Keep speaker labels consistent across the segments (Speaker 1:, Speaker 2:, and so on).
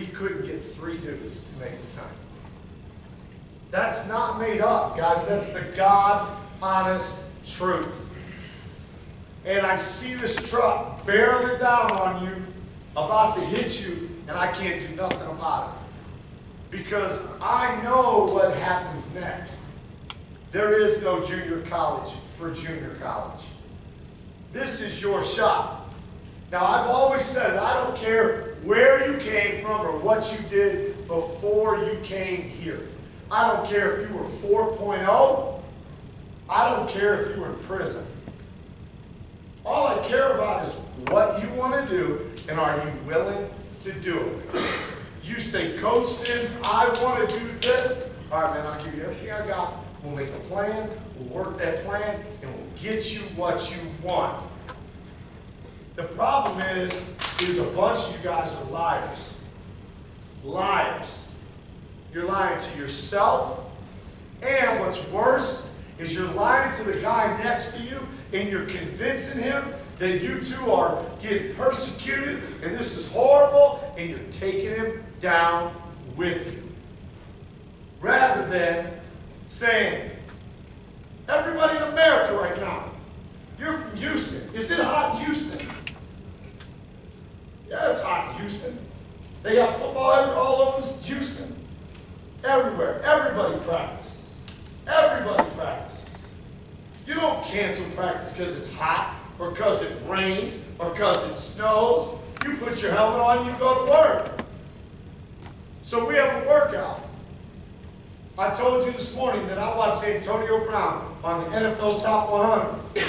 Speaker 1: we couldn't get 3 dudes to make the time. That's not made up, guys. That's the God honest truth. And I see this truck barreling down on you, about to hit you, and I can't do nothing about it. Because I know what happens next. There is no junior college for junior college. This is your shot. Now, I've always said, I don't care where you came from or what you did before you came here. I don't care if you were 4.0. I don't care if you were in prison. All I care about is what you want to do, and are you willing to do it? You say, Coach Sims, I want to do this. All right, man, I'll give you everything I got. We'll make a plan. We'll work that plan, and we'll get you what you want. The problem is a bunch of you guys are liars. Liars. You're lying to yourself, and what's worse is you're lying to the guy next to you, and you're convincing him that you two are getting persecuted, and this is horrible, and you're taking him down with you. Rather than saying, everybody in America right now, you're from Houston. Is it hot in Houston? Yeah, it's hot in Houston. They got football all over Houston. Everywhere. Everybody practices. Everybody practices. You don't cancel practice because it's hot, or because it rains, or because it snows. You put your helmet on and you go to work. So we have a workout. I told you this morning that I watched Antonio Brown on the NFL Top 100.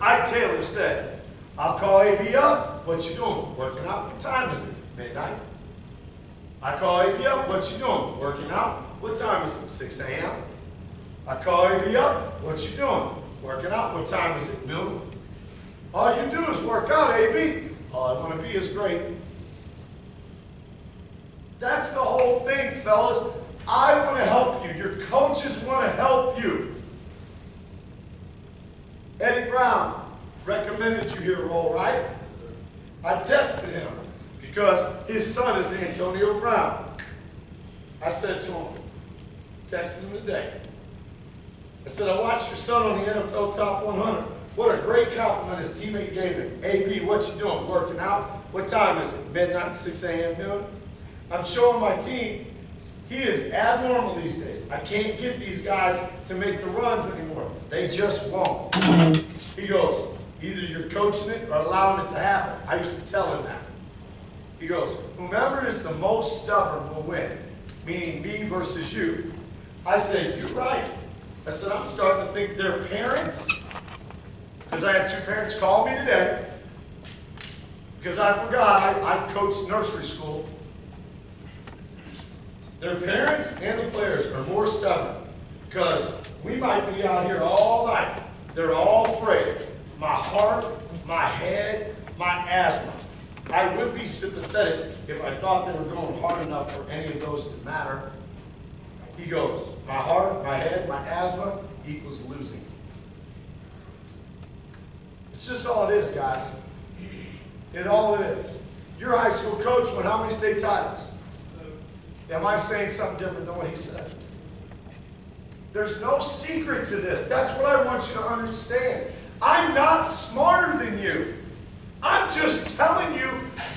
Speaker 1: Ike Taylor said, I'll call AB up. What you doing? Working out. What time is it? Midnight. I call AB up. What you doing? Working out. What time is it? 6 a.m. I call AB up. What you doing? Working out. What time is it? Noon. All you do is work out, AB. All I want to be is great. That's the whole thing, fellas. I want to help you. Your coaches want to help you. Eddie Brown recommended you here, Roll, right? I texted him because his son is Antonio Brown. I said to him, texted him today. I said, I watched your son on the NFL Top 100. What a great compliment his teammate gave him. AB, what you doing? Working out? What time is it? Midnight, 6 a.m., noon? I'm showing my team he is abnormal these days. I can't get these guys to make the runs anymore. They just won't. He goes, either you're coaching it or allowing it to happen. I used to tell him that. He goes, whomever is the most stubborn will win, meaning me versus you. I said, you're right. I said, I'm starting to think their parents, because I had 2 parents call me today, because I forgot I coached nursery school. Their parents and the players are more stubborn, because we might be out here all night. They're all afraid. My heart, my head, my asthma. I would be sympathetic if I thought they were going hard enough for any of those to matter. He goes, my heart, my head, my asthma equals losing. It's just all it is, guys. It's all it is. Your high school coach won how many state titles? Am I saying something different than what he said? There's no secret to this. That's what I want you to understand. I'm not smarter than you. I'm just telling you,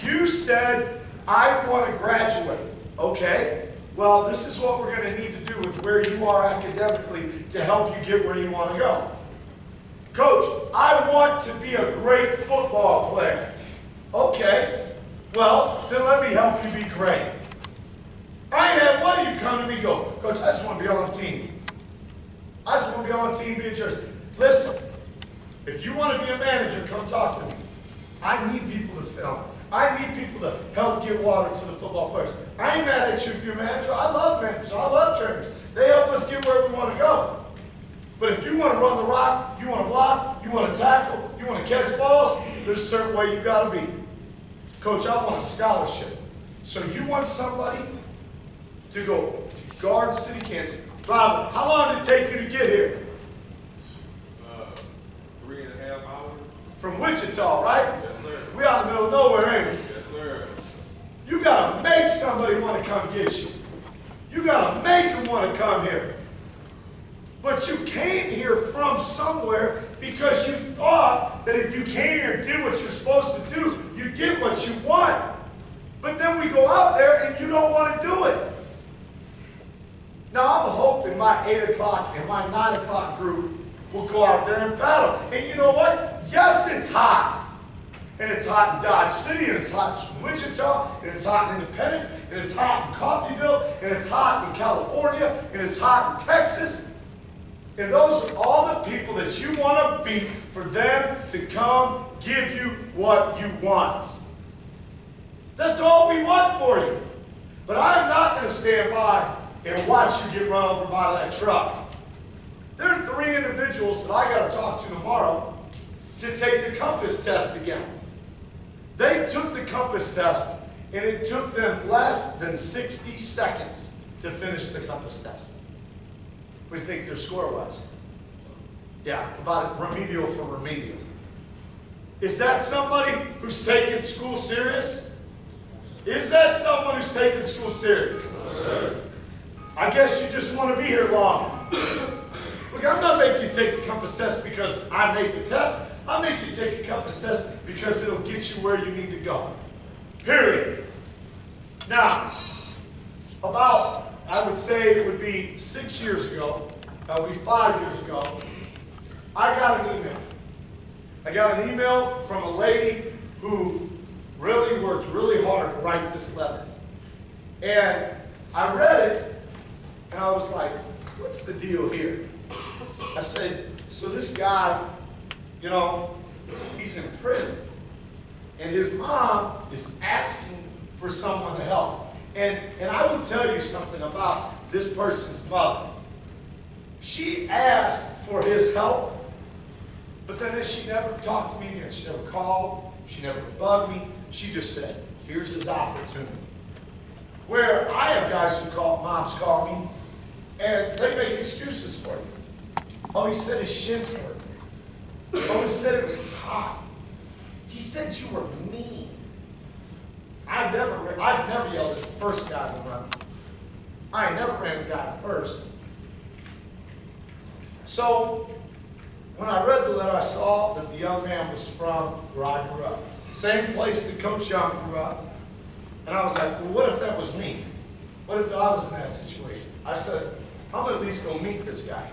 Speaker 1: you said, I want to graduate. Okay, well, this is what we're going to need to do with where you are academically to help you get where you want to go. Coach, I want to be a great football player. Okay, well, then let me help you be great. Why do you come to me and go, Coach, I just want to be on the team. I just want to be on the team, be a jersey. Listen, if you want to be a manager, come talk to me. I need people to film. I need people to help get water to the football players. I ain't mad at you if you're a manager. I love managers. I love trainers. They help us get where we want to go. But if you want to run the rock, you want to block, you want to tackle, you want to catch balls, there's a certain way you got to be. Coach, I want a scholarship. So you want somebody to go to guard city Kansas. Bob, how long did it take you to get here?
Speaker 2: 3.5 hours.
Speaker 1: From Wichita, right?
Speaker 2: Yes, sir.
Speaker 1: We out in the middle of nowhere, ain't we?
Speaker 2: Yes, sir.
Speaker 1: You got a to make somebody want to come get you. You got to make them want to come here. But you came here from somewhere because you thought that if you came here and did what you're supposed to do, you'd get what you want. But then we go out there and you don't want to do it. Now I'm hoping my 8 o'clock and my 9 o'clock group will go out there and battle. And you know what? Yes, it's hot. And it's hot in Dodge City, and it's hot in Wichita, and it's hot in Independence, and it's hot in Coffeyville, and it's hot in California, and it's hot in Texas. And those are all the people that you want to beat for them to come give you what you want. That's all we want for you. But I'm not going to stand by and watch you get run over by that truck. There are 3 individuals that I got to talk to tomorrow to take the compass test again. They took the compass test, and it took them less than 60 seconds to finish the compass test. What do you think their score was? Yeah, about remedial for remedial. Is that somebody who's taking school serious? Is that someone who's taking school serious? Yes, I guess you just want to be here long. Look, I'm not making you take a compass test because I made the test. I'll make you take a compass test because it'll get you where you need to go. Period. Now, about, I would say it would be 6 years ago, that would be 5 years ago, I got an email. I got an email from a lady who really worked really hard to write this letter. And I read it, and I was like, what's the deal here? I said, so this guy, you know, he's in prison, and his mom is asking for someone to help. And I will tell you something about this person's mother. She asked for his help, but then she never talked to me, and she never called, she never bugged me. She just said, here's his opportunity. Where I have guys who moms call me, and they make excuses for you. Oh, he said his shins hurt. Oh, he said it was hot. He said you were mean. I've never yelled at the first guy to run. I ain't never ran the guy first. So, when I read the letter, I saw that the young man was from where I grew up. Same place that Coach Young grew up. And I was like, well, what if that was me? What if I was in that situation? I said, I'm going to at least go meet this guy.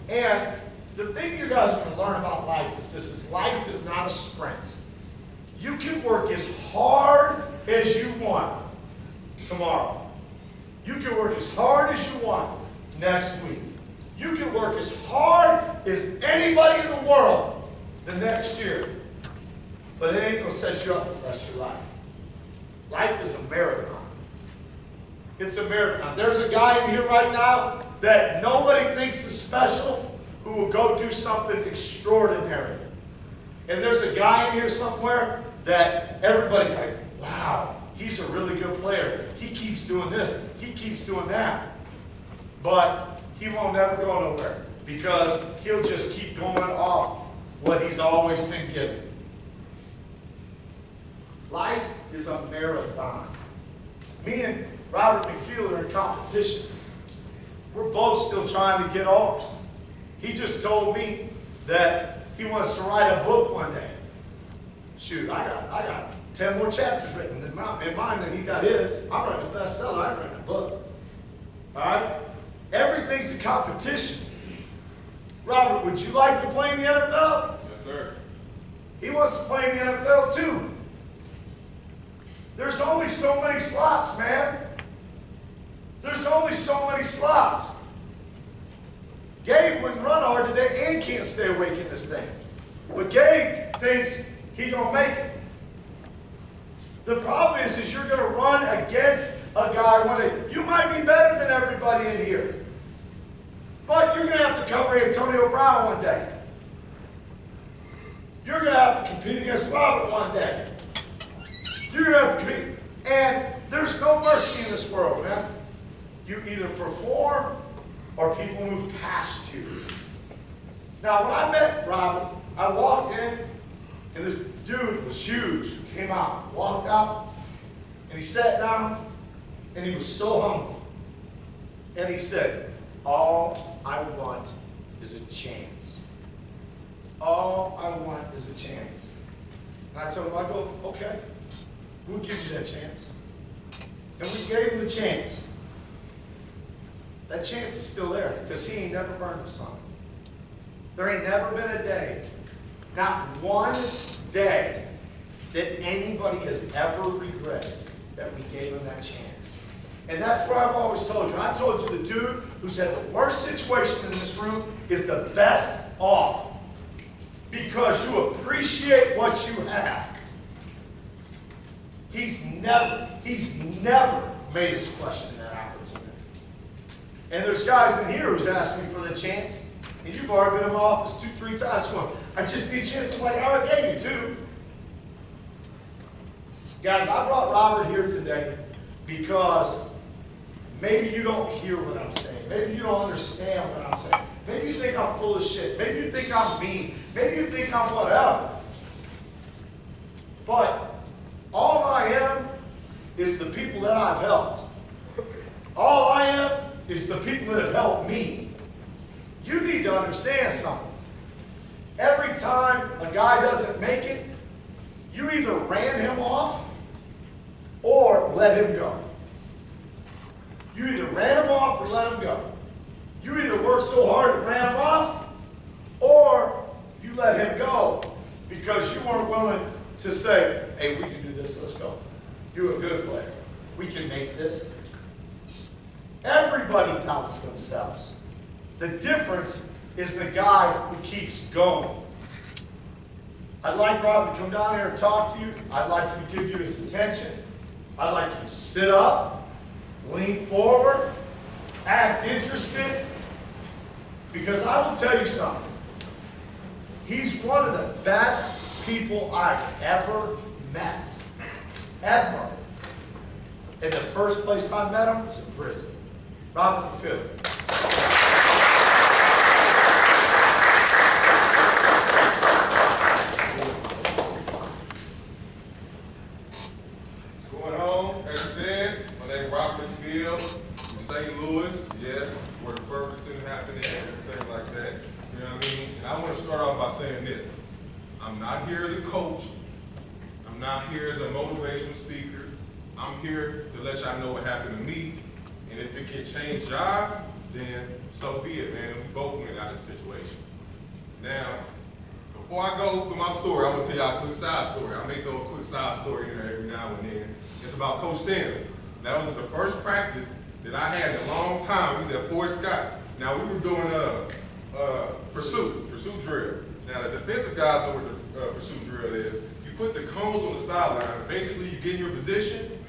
Speaker 1: And the thing you guys are going to learn about life is this, is life is not a sprint. You can work as hard as you want tomorrow. You can work as hard as you want next week. You can work as hard as anybody in the world the next year. But it ain't going to set you up for the rest of your life. Life is a marathon. It's a marathon. There's a guy in here right now that nobody thinks is special who will go do something extraordinary. And there's a guy in here somewhere that everybody's like, wow, he's a really good player. He keeps doing this. He keeps doing that. But he won't ever go nowhere because he'll just keep going off what he's always been given. Life is a marathon. Me and Robert Mcfield are in competition. We're both still trying to get ours. He just told me that he wants to write a book one day. Shoot, I got 10 more chapters written in mine than he got his. I'm writing a bestseller. I ain't writing a book. All right? Everything's a competition. Robert, would you like to play in the NFL?
Speaker 2: Yes, sir.
Speaker 1: He wants to play in the NFL too. There's only so many slots, man. There's only so many slots. Gabe wouldn't run hard today and can't stay awake in this thing. But Gabe thinks he's going to make it. The problem is you're going to run against a guy one day. You might be better than everybody in here. But you're going to have to cover Antonio Brown one day. You're going to have to compete against Robert one day. You're going to have to compete. And there's no mercy in this world, man. You either perform or people move past you. Now, when I met Robert, I walked in, and this dude was huge. Came out, walked out, And he sat down, and he was so humble. And he said, all I want is a chance. All I want is a chance. And I told him, I go, okay, we'll give you that chance. And we gave him the chance. That chance is still there because he ain't never burned a song. There ain't never been a day, not one day, that anybody has ever regretted that we gave him that chance. And that's what I've always told you. I told you the dude who's had the worst situation in this room is the best off because you appreciate what you have. He's never made us question that opportunity. And there's guys in here who's asked me for the chance, and you've already been in my office 2-3 times going, I just need a chance. I'm like, I already gave you 2. Guys, I brought Robert here today because maybe you don't hear what I'm saying. Maybe you don't understand what I'm saying. Maybe you think I'm full of shit. Maybe you think I'm mean. Maybe you think I'm whatever. But all I am is the people that I've helped. All I am is the people that have helped me. You need to understand something. Every time a guy doesn't make it, you either ran him off or let him go. You either ran him off or let him go. You either worked so hard and ran him off, or you let him go because you weren't willing to say, hey, we can do this, let's go. You're a good player. We can make this. Everybody doubts themselves. The difference is the guy who keeps going. I'd like Rob to come down here and talk to you. I'd like him to give you his attention. I'd like you to sit up, lean forward, act interested, because I will tell you something. He's one of the best people I've ever met. Ever. And the first place I met him was in prison. Robert Mcfield.
Speaker 2: Going home, as you said, my name is Robert Mcfield from St. Louis, yes, where the Ferguson happened and everything like that. You know what I mean? And I want to start off by saying this. I'm not here as a coach. I'm not here as a motivational speaker. I'm here to let y'all know what happened to me. And if it can change y'all, then so be it, man. And we both win out of the situation. Now, before I go with my story, I'm going to tell y'all a quick side story. I may throw a quick side story in there every now and then. It's about Coach Sims. That was the first practice that I had in a long time. He was at Fort Scott. Now, we were doing pursuit drill. Now, the defensive guys know what the pursuit drill is. You put the cones on the sideline. Basically, you get in your position,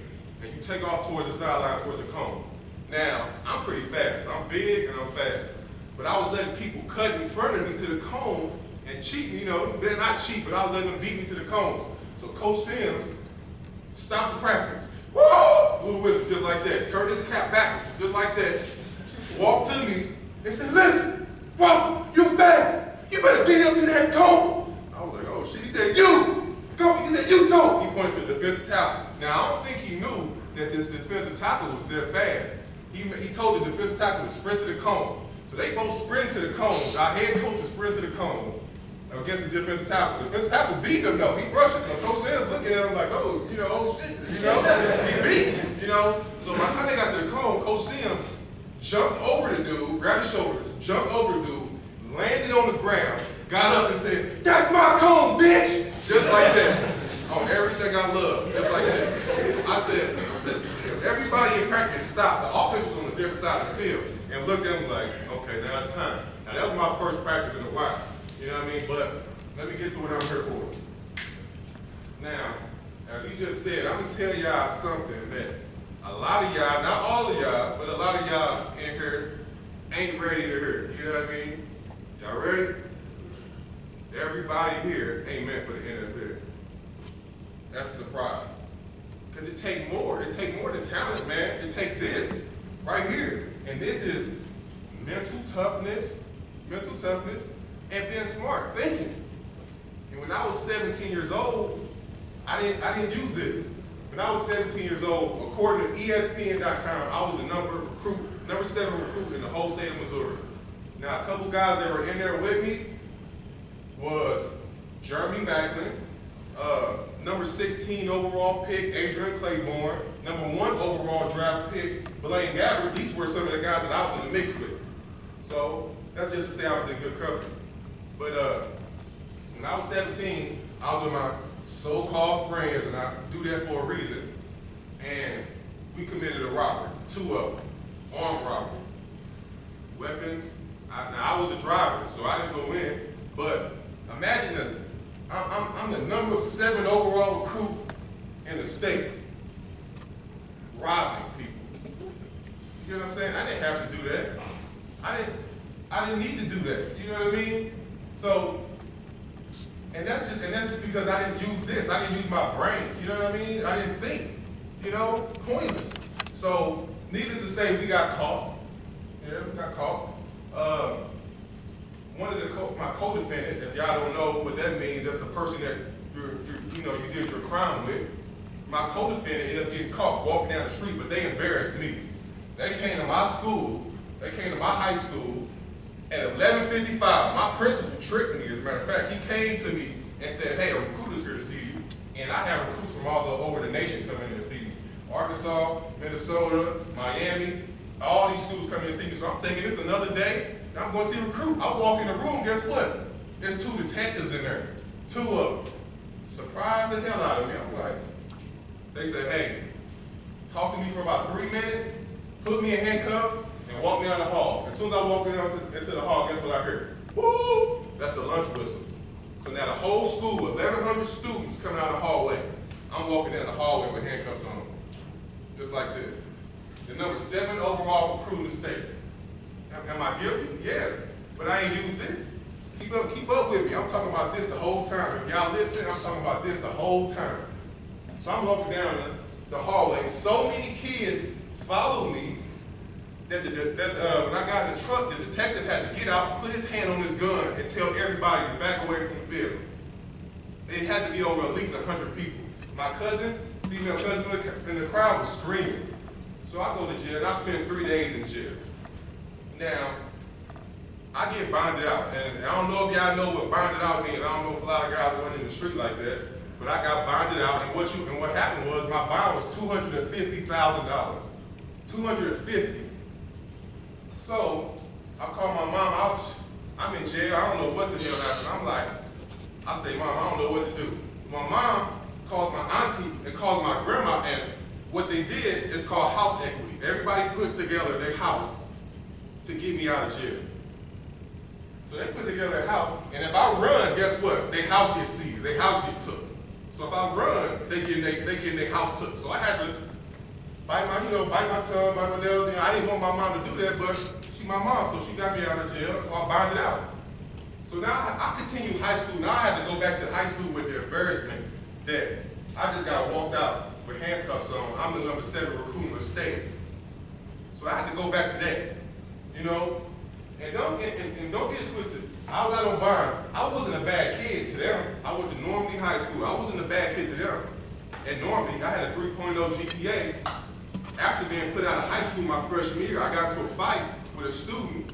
Speaker 2: and you take off towards the sideline, towards the cone. Now, I'm pretty fast. I'm big and I'm fast. But I was letting people cut in front of me to the cones and cheat. You know, they're not cheat, but I was letting them beat me to the cones. So Coach Sims stopped the practice. Whoa! Blew the whistle just like that. Turned his cap backwards just like that. Walked to me and said, listen, Robert, you're fast. You better beat up to that cone. I was like, oh shit. He said, you go. He said, you go. He pointed to the defensive tackle. Now, I don't think he knew that this defensive tackle was there fast. He told the defensive tackle to sprint to the cone. So they both sprint to the cone. Our head coach was sprint to the cone against the defensive tackle. The defensive tackle beat him though. He rushed it. So Coach Sims looking at him like, oh, you know, oh shit, you know, he beat him, you know. So by the time they got to the cone, Coach Sims jumped over the dude, grabbed his shoulders, jumped over the dude, landed on the ground, got up and said, that's my cone, bitch! Just like that. On everything I love, just like that. I said, everybody in practice stopped. The offense was on a different side of the field and looked at him like, okay, now it's time. Now that was my first practice in a while. You know what I mean? But let me get to what I'm here for. Now, as he just said, I'm gonna tell y'all something that a lot of y'all, not all of y'all, but a lot of y'all in here ain't ready to hear. You know what I mean? Y'all ready? Everybody here ain't meant for the NFL. That's a surprise. Because it take more. It take more than talent, man. It take this right here. And this is mental toughness, and being smart, thinking. And when I was 17 years old, I didn't use this. when I was 17 years old, according to ESPN.com, I was the number 7 recruit in the whole state of Missouri. Now, a couple guys that were in there with me was Jeremy Macklin, number 16 overall pick, Adrian Claiborne, number 1 overall draft pick, Blaine Gabbard. These were some of the guys that I was in the mix with. So that's just to say I was in good company. But when I was 17, I was with my so-called friends, and I do that for a reason, and we committed a robbery, 2 of them, armed robbery. Weapons. Now I was a driver, so I didn't go in, but imagine that I'm the number 7 overall recruit in the state, robbing people. You know what I'm saying? I didn't have to do that. I didn't need to do that. You know what I mean? So, and that's just because I didn't use this. I didn't use my brain. You know what I mean? I didn't think. You know, pointless. So, needless to say, we got caught. Yeah, we got caught. One of my co-defendant, if y'all don't know what that means, that's the person that you did your crime with. My co-defendant ended up getting caught walking down the street, but they embarrassed me. They came to my school, they came to my high school at 11:55. My principal tricked me, as a matter of fact. He came to me and said, hey, a recruiter's here to see you. And I have recruits from all over the nation coming in to see me. Arkansas, Minnesota, Miami, all these schools come in to see me. So I'm thinking it's another day, and I'm going to see a recruit. I walk in the room, guess what? There's 2 detectives in there, 2 of them. Surprised the hell out of me. I'm like, they said, hey, talk to me for about 3 minutes, put me in handcuffs, and walk me down the hall. As soon as I walk into the hall, guess what I hear? Woo! That's the lunch whistle. So now the whole school, 1,100 students coming out of the hallway. I'm walking down the hallway with handcuffs on, just like this. The number 7 overall recruit in the state. Am I guilty? Yeah, but I ain't used this. Keep up with me. I'm talking about this the whole time. If y'all listen, I'm talking about this the whole time. So I'm walking down the hallway. So many kids followed me that when I got in the truck, the detective had to get out, put his hand on his gun, and tell everybody to back away from the field. It had to be over at least 100 people. My cousin, female cousin in the crowd was screaming. So I go to jail, and I spend 3 days in jail. Now, I get bonded out, and I don't know if y'all know what bonded out means. I don't know if a lot of guys went in the street like that, but I got bonded out, and what happened was my bond was $250,000. $250,000. So I called my mom. I'm in jail. I don't know what the hell happened. I say, Mom, I don't know what to do. My mom calls my auntie and calls my grandma, and what they did is called house equity. Everybody put together their house to get me out of jail. So they put together a house, and if I run, guess what? Their house gets seized, their house gets took. So if I run, they get their house took. So I had to bite my tongue, bite my nails. I didn't want my mom to do that, but she's my mom, so she got me out of jail, so I bonded out. So now I continue high school. Now I had to go back to high school with the embarrassment that I just got walked out with handcuffs on. I'm the number 7 recruit in the state. So I had to go back to that, you know? And don't get it twisted. I was out on bond. I wasn't a bad kid to them. I went to Normandy High School. I wasn't a bad kid to them. At Normandy, I had a 3.0 GPA. After being put out of high school my freshman year, I got into a fight with a student.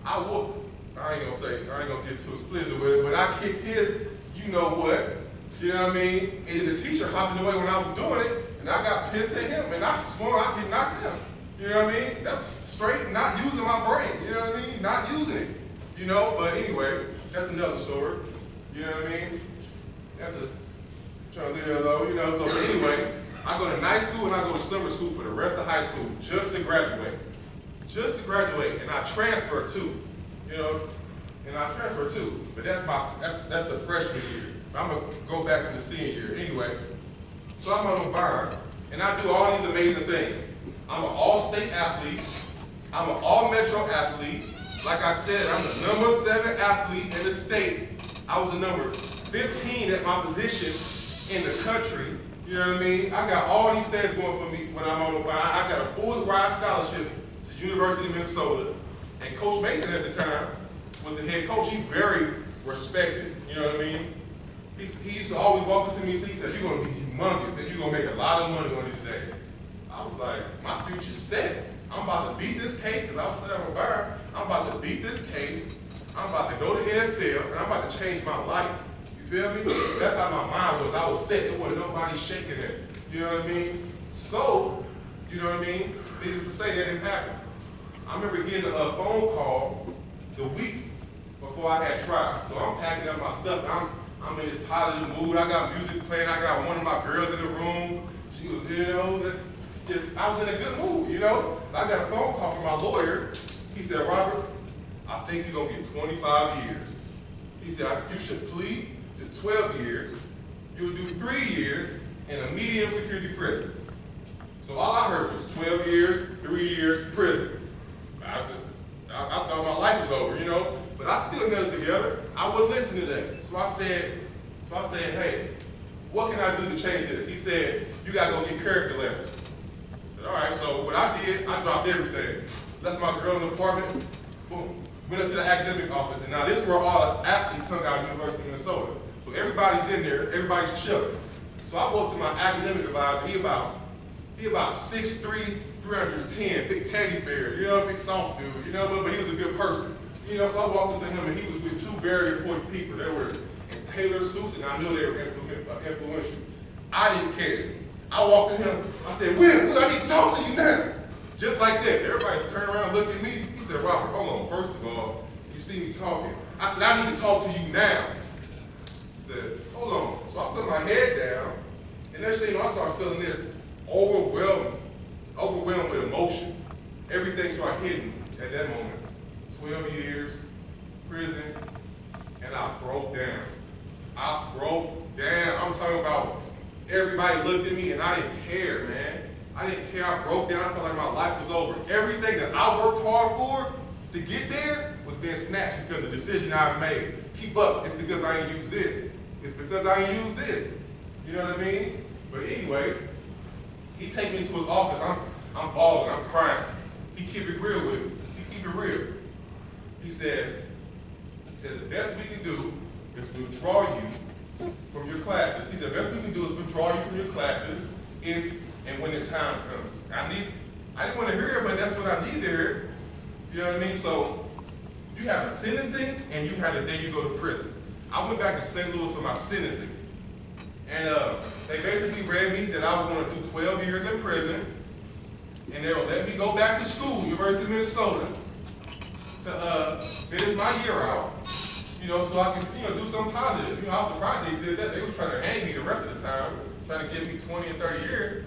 Speaker 2: I ain't gonna get too explicit with it, but I kicked his, you know what, you know what I mean? And the teacher hopped in the way when I was doing it, and I got pissed at him, and I swore I'd get knocked down. You know what I mean? That's straight not using my brain, you know what I mean? Not using it, you know? But anyway, that's another story, you know what I mean? Trying to leave it alone, you know? So anyway, I go to night school and I go to summer school for the rest of high school just to graduate. Just to graduate, and I transfer too, you know? And I transfer too, but that's the freshman year. I'm gonna go back to the senior year. Anyway, so I'm on bond, and I do all these amazing things. I'm an all-state athlete. I'm an all-metro athlete. Like I said, I'm the number 7 athlete in the state. I was the number 15 at my position in the country. You know what I mean? I got all these things going for me when I'm on the bond. I got a full ride scholarship to University of Minnesota, and Coach Mason at the time was the head coach. He's very respected. You know what I mean? He used to always walk up to me and he said, you're going to be humongous and you're going to make a lot of money on it today. I was like, my future's set. I'm about to beat this case because I was sitting on bar. I'm about to beat this case. I'm about to go to NFL and I'm about to change my life. You feel me? That's how my mind was. I was set. There wasn't nobody shaking it. You know what I mean? So, you know what I mean? Needless to say, that didn't happen. I remember getting a phone call the week before I had trial. So I'm packing up my stuff. I'm in this positive mood. I got music playing. I got one of my girls in the room. She was, you know, I was in a good mood, you know. So I got a phone call from my lawyer. He said, Robert, I think you're going to get 25 years. He said, you should plead to 12 years. You'll do 3 years in a medium security prison. So all I heard was 12 years, 3 years, prison. I thought my life was over, you know. But I still held it together. I wouldn't listen to that. So I said, hey, what can I do to change this? He said, you gotta go get character letters. I said, all right, so what I did, I dropped everything. Left my girl in the apartment, boom, went up to the academic office. And now this is where all the athletes hung out at University of Minnesota. So everybody's in there, everybody's chilling. So I go up to my academic advisor, he about 6'3", 310, big teddy bear, you know, big soft dude, you know, but he was a good person. You know, so I walked into him and he was with two very important people. They were in tailored suits and I knew they were influential. I didn't care. I walked to him, I said, Will, I need to talk to you now. Just like that. Everybody turned around and looked at me. He said, Robert, hold on, first of all, you see me talking. I said, I need to talk to you now. He said, hold on. So I put my head down and next thing you know, I started feeling this overwhelmed with emotion. Everything started hitting at that moment. 12 years, prison, and I broke down. I'm talking about everybody looked at me and I didn't care, man. I didn't care. I broke down. I felt like my life was over. Everything that I worked hard for to get there was being snatched because of the decision I made. Keep up. It's because I ain't used this. It's because I ain't used this. You know what I mean? But anyway, he take me into his office. I'm bawling. I'm crying. He keep it real with me. He keep it real. He said, the best we can do is withdraw you from your classes. He said, the best we can do is withdraw you from your classes if and when the time comes. I didn't want to hear it, but that's what I needed to hear. You know what I mean? So you have a sentencing and you have the day you go to prison. I went back to St. Louis for my sentencing. And they basically read me that I was going to do 12 years in prison and they will let me go back to school, University of Minnesota, to finish my year out, you know, so I can, you know, do something positive. You know, I was surprised they did that. They were trying to hang me the rest of the time, trying to give me 20 and 30 years.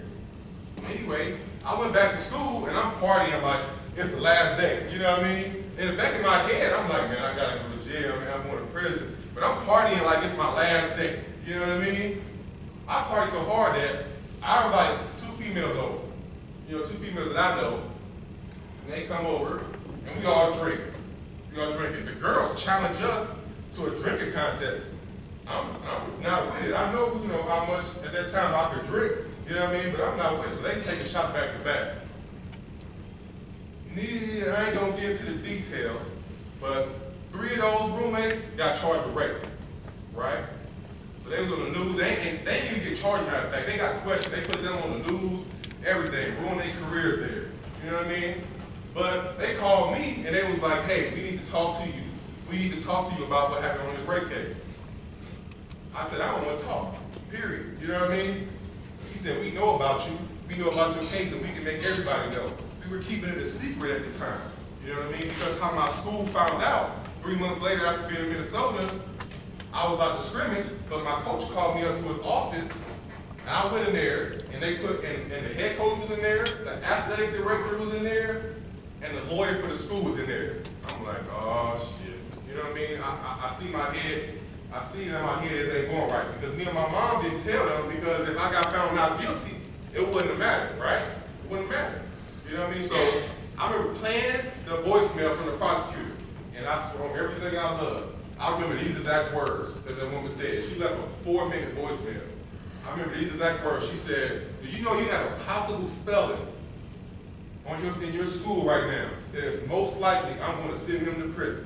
Speaker 2: Anyway, I went back to school and I'm partying like it's the last day, you know what I mean? In the back of my head, I'm like, man, I gotta go to jail, man, I'm going to prison. But I'm partying like it's my last day, you know what I mean? I party so hard that I invite 2 females over, you know, 2 females that I know, and they come over and we all drink. We all drink it. The girls challenge us to a drinking contest. I'm not with it. I know, you know, how much at that time I could drink, you know what I mean? But I'm not with it, so they take a shot back to back. I ain't gonna get into the details, but 3 of those roommates got charged with rape, right? So they was on the news. They didn't even get charged, matter of fact. They got questioned. They put them on the news, everything, ruined their careers there. You know what I mean? But they called me and they was like, hey, we need to talk to you. We need to talk to you about what happened on this rape case. I said, I don't want to talk, period. You know what I mean? He said, we know about you. We know about your case and we can make everybody know. We were keeping it a secret at the time. You know what I mean? Because how my school found out 3 months later after being in Minnesota, I was about to scrimmage, but my coach called me up to his office, and I went in there, and they put, and the head coach was in there, the athletic director was in there, and the lawyer for the school was in there. I'm like, oh shit. You know what I mean? I see my head, I see in my head it ain't going right, because me and my mom didn't tell them, because if I got found not guilty, it wouldn't have mattered, right? It wouldn't matter. You know what I mean? So I remember playing the voicemail from the prosecutor, and I swung everything I love. I remember these exact words that that woman said. She left a 4-minute voicemail. I remember these exact words. She said, do you know you have a possible felon in your school right now that is most likely I'm going to send him to prison?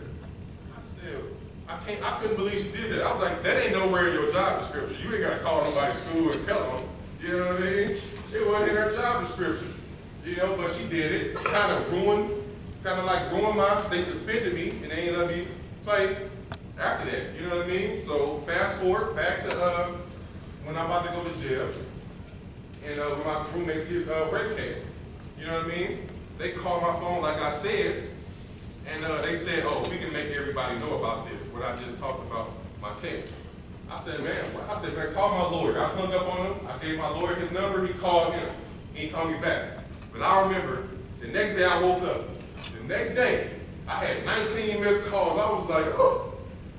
Speaker 2: I said, I couldn't believe she did that. I was like, that ain't nowhere in your job description. You ain't gotta call nobody to school and tell them. You know what I mean? It wasn't in her job description. You know, but she did it. Kind of ruined they suspended me and they ain't let me play after that. You know what I mean? So fast forward back to when I'm about to go to jail and when my roommates did rape case. You know what I mean? They called my phone like I said, and they said, oh, we can make everybody know about this, what I just talked about, my case. I said, man, call my lawyer. I hung up on him. I gave my lawyer his number. He called him. He didn't call me back. But I remember the next day I woke up. The next day, I had 19 missed calls. I was like, oh,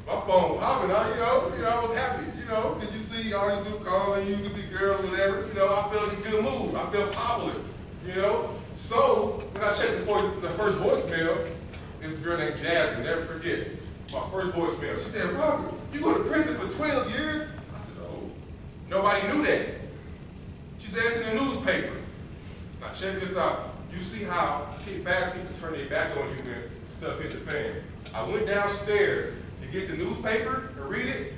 Speaker 2: my phone popping. I was happy. Did you see all these people calling you could be girls, whatever? I felt in a good mood. I felt popular. So when I checked the first voicemail, this girl named Jasmine, never forget, my first voicemail. She said, Robert, you go to prison for 12 years? I said, oh, nobody knew that. She said, it's in the newspaper. Now check this out. You see how fast people turn their back on you when stuff hits the fan. I went downstairs to get the newspaper and read it,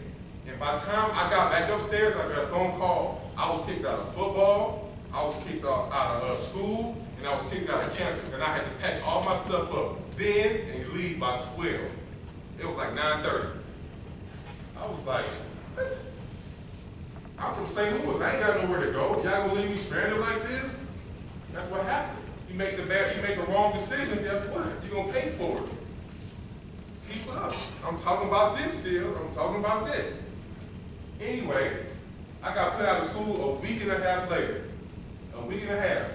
Speaker 2: and by the time I got back upstairs, I got a phone call. I was kicked out of football, I was kicked out of school, and I was kicked out of campus, and I had to pack all my stuff up then and leave by 12. It was like 9:30. I was like, what? I'm from St. Louis. I ain't got nowhere to go. Y'all gonna leave me stranded like this? That's what happens. You make a wrong decision, guess what? You're gonna pay for it. Keep up. I'm talking about this still. I'm talking about that. Anyway, I got put out of school a week and a half later. A week and a half.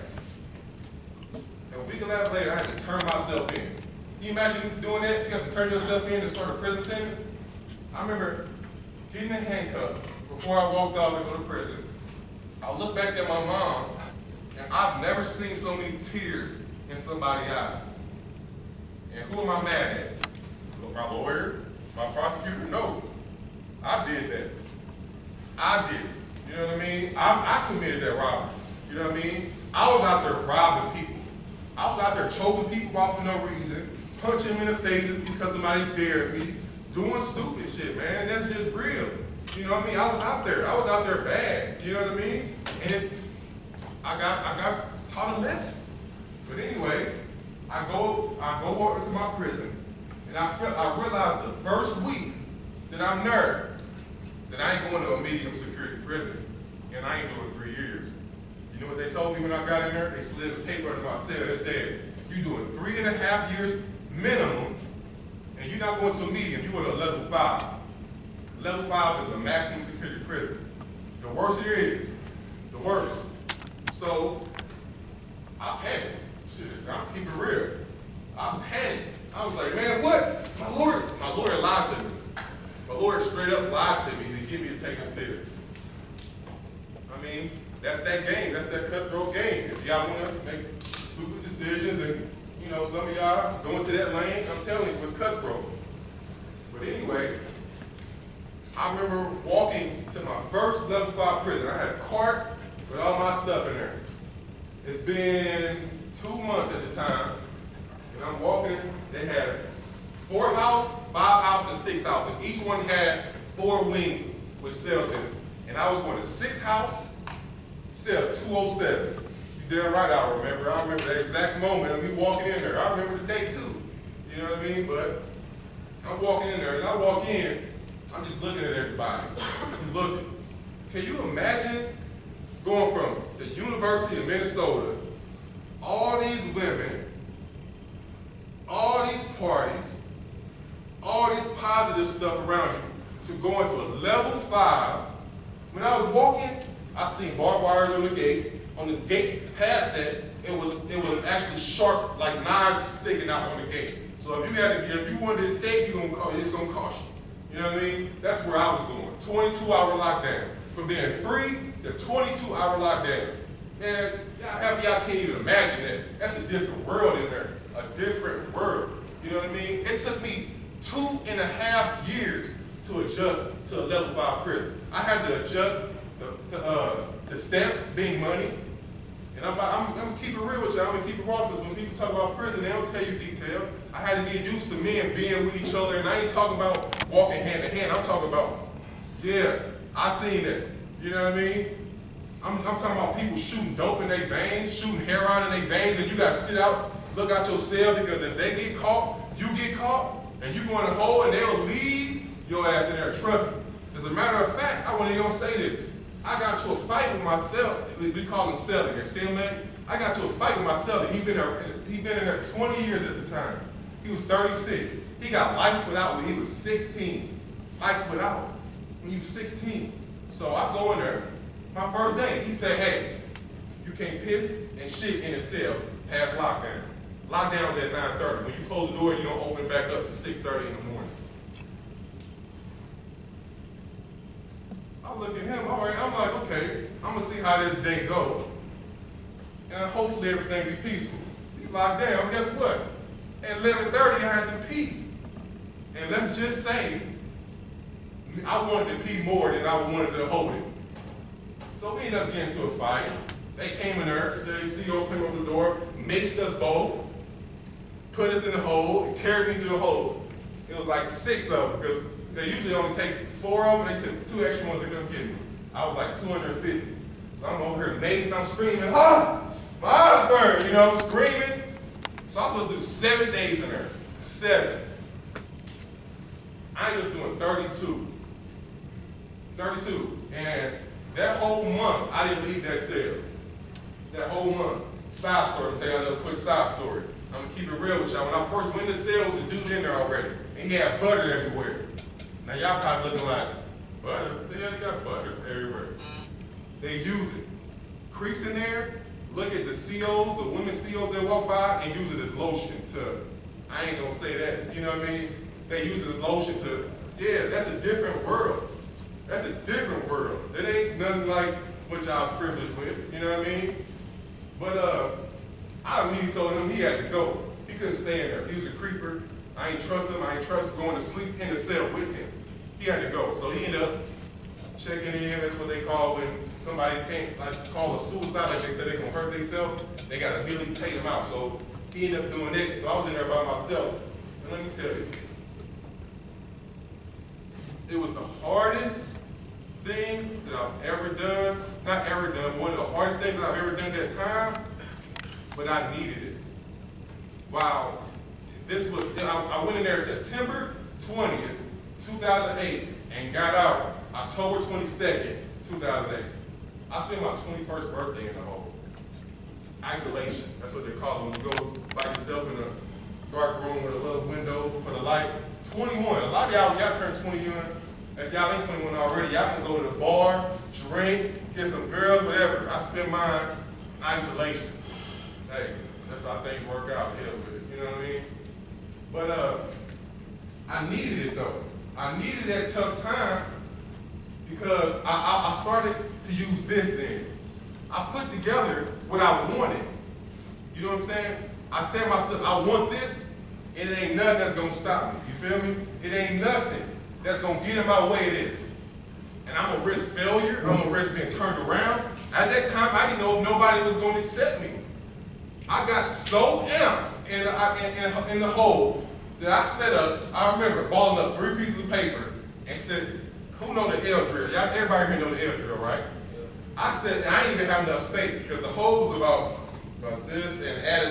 Speaker 2: A week and a half later, I had to turn myself in. Can you imagine doing that? You have to turn yourself in to start a prison sentence? I remember getting in handcuffs before I walked out to go to prison. I looked back at my mom, and I've never seen so many tears in somebody's eyes. And who am I mad at? My lawyer? My prosecutor? No. I did that. I did it. You know what I mean? I committed that robbery. You know what I mean? I was out there robbing people. I was out there choking people off for no reason, punching them in the faces because somebody dared me, doing stupid shit, man. That's just real. You know what I mean? I was out there bad. You know what I mean? And I got taught a lesson. But anyway, I go walk into my prison, and I realized the first week that I'm nervous, that I ain't going to a medium security prison, and I ain't doing 3 years. You know what they told me when I got in there? They slid a paper under my cell that said, you doing 3.5 years minimum, and you're not going to a medium, you go to a level 5. Level 5 is a maximum security prison. The worse it is, the worse. So, I panicked. Shit, I'm keeping it real. I panicked. I was like, man, what? My lawyer lied to me. My lawyer straight up lied to me to get me to take us there. I mean, that's that game. That's that cutthroat game. If y'all want to make stupid decisions and, some of y'all go into that lane, I'm telling you, it was cutthroat. But anyway, I remember walking to my first level 5 prison. I had a cart with all my stuff in there. It's been 2 months at the time, and I'm walking. They had 4 house, 5 house, and 6 house, and each one had 4 wings with cells in it. And I was going to 6 house, cell 207. You damn right I remember. I remember the exact moment of me walking in there. I remember the day too. You know what I mean? But I'm walking in there, and I walk in, I'm just looking at everybody. Looking. Can you imagine going from the University of Minnesota, all these women, all these parties, all this positive stuff around you, to going to a level 5. When I was walking, I seen barbed wires on the gate. On the gate past that, it was actually sharp, like knives sticking out on the gate. So if you wanted to escape, it's gonna cost you. You know what I mean? That's where I was going. 22-hour lockdown. From being free to 22-hour lockdown. And y'all can't even imagine that. That's a different world in there. A different world. You know what I mean? It took me 2.5 years to adjust to a level 5 prison. I had to adjust the stamps being money. And I'm keep it real with you. I'm gonna keep it raw because when people talk about prison, they don't tell you details. I had to get used to men being with each other, and I ain't talking about walking hand in hand. I'm talking about, yeah, I seen that. You know what I mean? I'm talking about people shooting dope in their veins, shooting heroin in their veins, and you gotta sit out, look out your cell, because if they get caught, you get caught, and you go in a hole and they'll leave your ass in there. Trust me. As a matter of fact, I wasn't even gonna say this. I got to a fight with my cell. We call him Celly, their cellmate. I got to a fight with my celly. He'd been in there 20 years at the time. He was 36. He got life without when he was 16. Life without when you 16. So I go in there. My first day, he said, hey, you can't piss and shit in a cell past lockdown. Lockdown's at 9:30. When you close the door, you don't open back up to 6:30 in the morning. I look at him, all right, I'm like, okay, I'm gonna see how this day goes. And hopefully everything be peaceful. He locked down, guess what? At 11:30, I had to pee. And let's just say, I wanted to pee more than I wanted to hold it. So we ended up getting into a fight. They came in there, said CEOs came on the door, maced us both, put us in the hole, and carried me through the hole. It was like 6 of them, because they usually only take 4 of them, they took 2 extra ones to come get me. I was like 250. So I'm over here maced, I'm screaming, ah, my eyes burn, you know, I'm screaming. So I was supposed to do 7 days in there, 7. I ended up doing 32. 32, and that whole month, I didn't leave that cell. That whole month. Side story, I'll tell you another quick side story. I'm gonna keep it real with y'all. When I first went in the cell, there was a dude in there already, and he had butter everywhere. Now y'all probably looking like, butter? They got butter everywhere. They use it. Creeps in there, look at the COs, the women COs that walk by, and use it as lotion to, I ain't gonna say that, you know what I mean? They use it as lotion to, yeah, that's a different world. That's a different world. It ain't nothing like what y'all privileged with, you know what I mean? But I immediately told him he had to go. He couldn't stay in there. He was a creeper. I ain't trust him. I ain't trust going to sleep in the cell with him. He had to go. So he ended up checking in. That's what they call when somebody can't call a suicide, like they said they're gonna hurt themselves. They gotta immediately take him out. So he ended up doing it. So I was in there by myself. And let me tell you, it was the hardest thing that I've ever done. Not ever done, one of the hardest things that I've ever done that time, but I needed it. Wow. This was, I went in there September 20th, 2008, and got out October 22nd, 2008. I spent my 21st birthday in the hole. Isolation, that's what they call it when you go by yourself in a dark room with a little window for the light. 21, a lot of y'all turn 21. If y'all ain't 21 already, y'all can go to the bar, drink, get some girls, whatever. I spend mine in isolation. Hey, that's how things work out here with it, you know what I mean? But I needed it though. I needed that tough time because I started to use this then. I put together what I wanted. You know what I'm saying? I said to myself, I want this, and it ain't nothing that's gonna stop me. You feel me? It ain't nothing that's gonna get in my way of this. And I'm gonna risk failure, I'm gonna risk being turned around. At that time, I didn't know if nobody was gonna accept me. I got so amped in the hole that I set up, I remember balling up 3 pieces of paper and said, who know the L drill? Y'all, everybody here know the L drill, right? I said, I didn't even have enough space because the hole was about this and add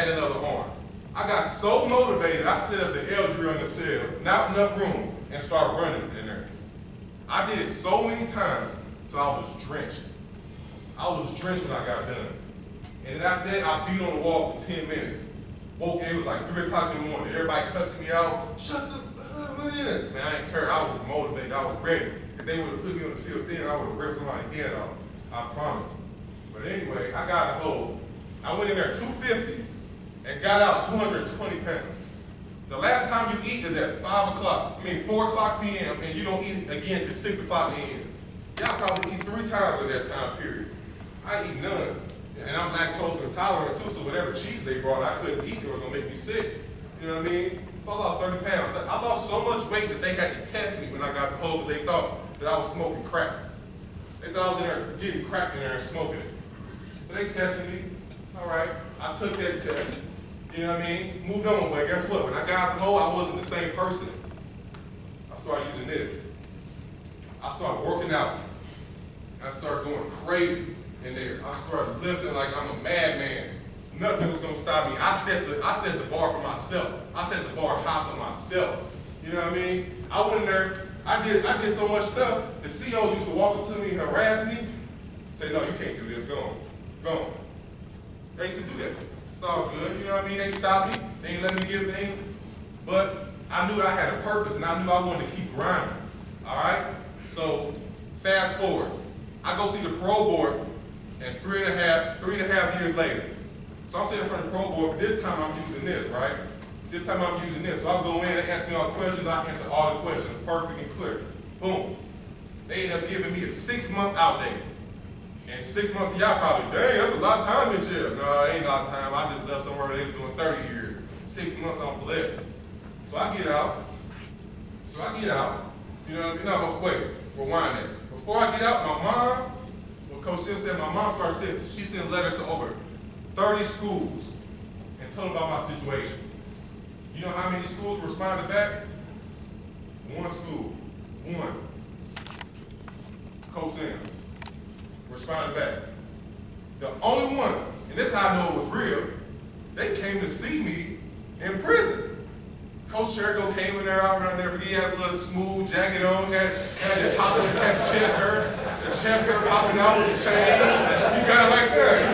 Speaker 2: another arm. I got so motivated, I set up the L drill in the cell, not enough room, and started running in there. I did it so many times till I was drenched. I was drenched when I got done. And after that, I beat on the wall for 10 minutes. Woke, it was like 3 o'clock in the morning. Everybody cussing me out. Shut the man, I didn't care. I was motivated. I was ready. If they would have put me on the field then, I would have ripped somebody's head off. I promise. But anyway, I got a hold. I went in there 250 and got out 220 pounds. The last time you eat is at 4 o'clock p.m. and you don't eat again till 6 o'clock a.m. Y'all probably eat 3 times in that time period. I eat none. And I'm lactose intolerant too, so whatever cheese they brought, I couldn't eat. It was gonna make me sick. You know what I mean? So I lost 30 pounds. I lost so much weight that they had to test me when I got the hole because they thought that I was smoking crack. They thought I was in there getting crack in there and smoking it. So they tested me. All right, I took that test. You know what I mean? Moved on, but guess what? When I got out the hole, I wasn't the same person. I started using this. I started working out. I started going crazy in there. I started lifting like I'm a madman. Nothing was gonna stop me. I set the bar for myself. I set the bar high for myself. You know what I mean? I went in there, I did so much stuff, the CEOs used to walk up to me and harass me, say, no, you can't do this, go on, go on. They used to do that. It's all good, you know what I mean? They stopped me, they didn't let me get anything, but I knew I had a purpose and I knew I wanted to keep grinding, all right? So, fast forward. I go see the pro board, and three and a half years later. So I'm sitting in front of the pro board, but this time I'm using this, right? This time I'm using this. So I'll go in and ask me all the questions, I answer all the questions, perfect and clear. Boom. They end up giving me a 6-month out date. And 6 months, y'all probably, dang, that's a lot of time in jail. No, it ain't a lot of time. I just left somewhere they was doing 30 years. 6 months, I'm blessed. So I get out. You know, but wait, rewind that. Before I get out, my mom, what Coach Sim said, my mom started sending, she sent letters to over 30 schools and telling them about my situation. You know how many schools responded back? One school, one. Coach Sim responded back. The only one, and this is how I know it was real, they came to see me in prison. Coach Jericho came in there, I remember there, he had a little smooth jacket on, had his top of the chest hair popping out with the chain. He got it like that. You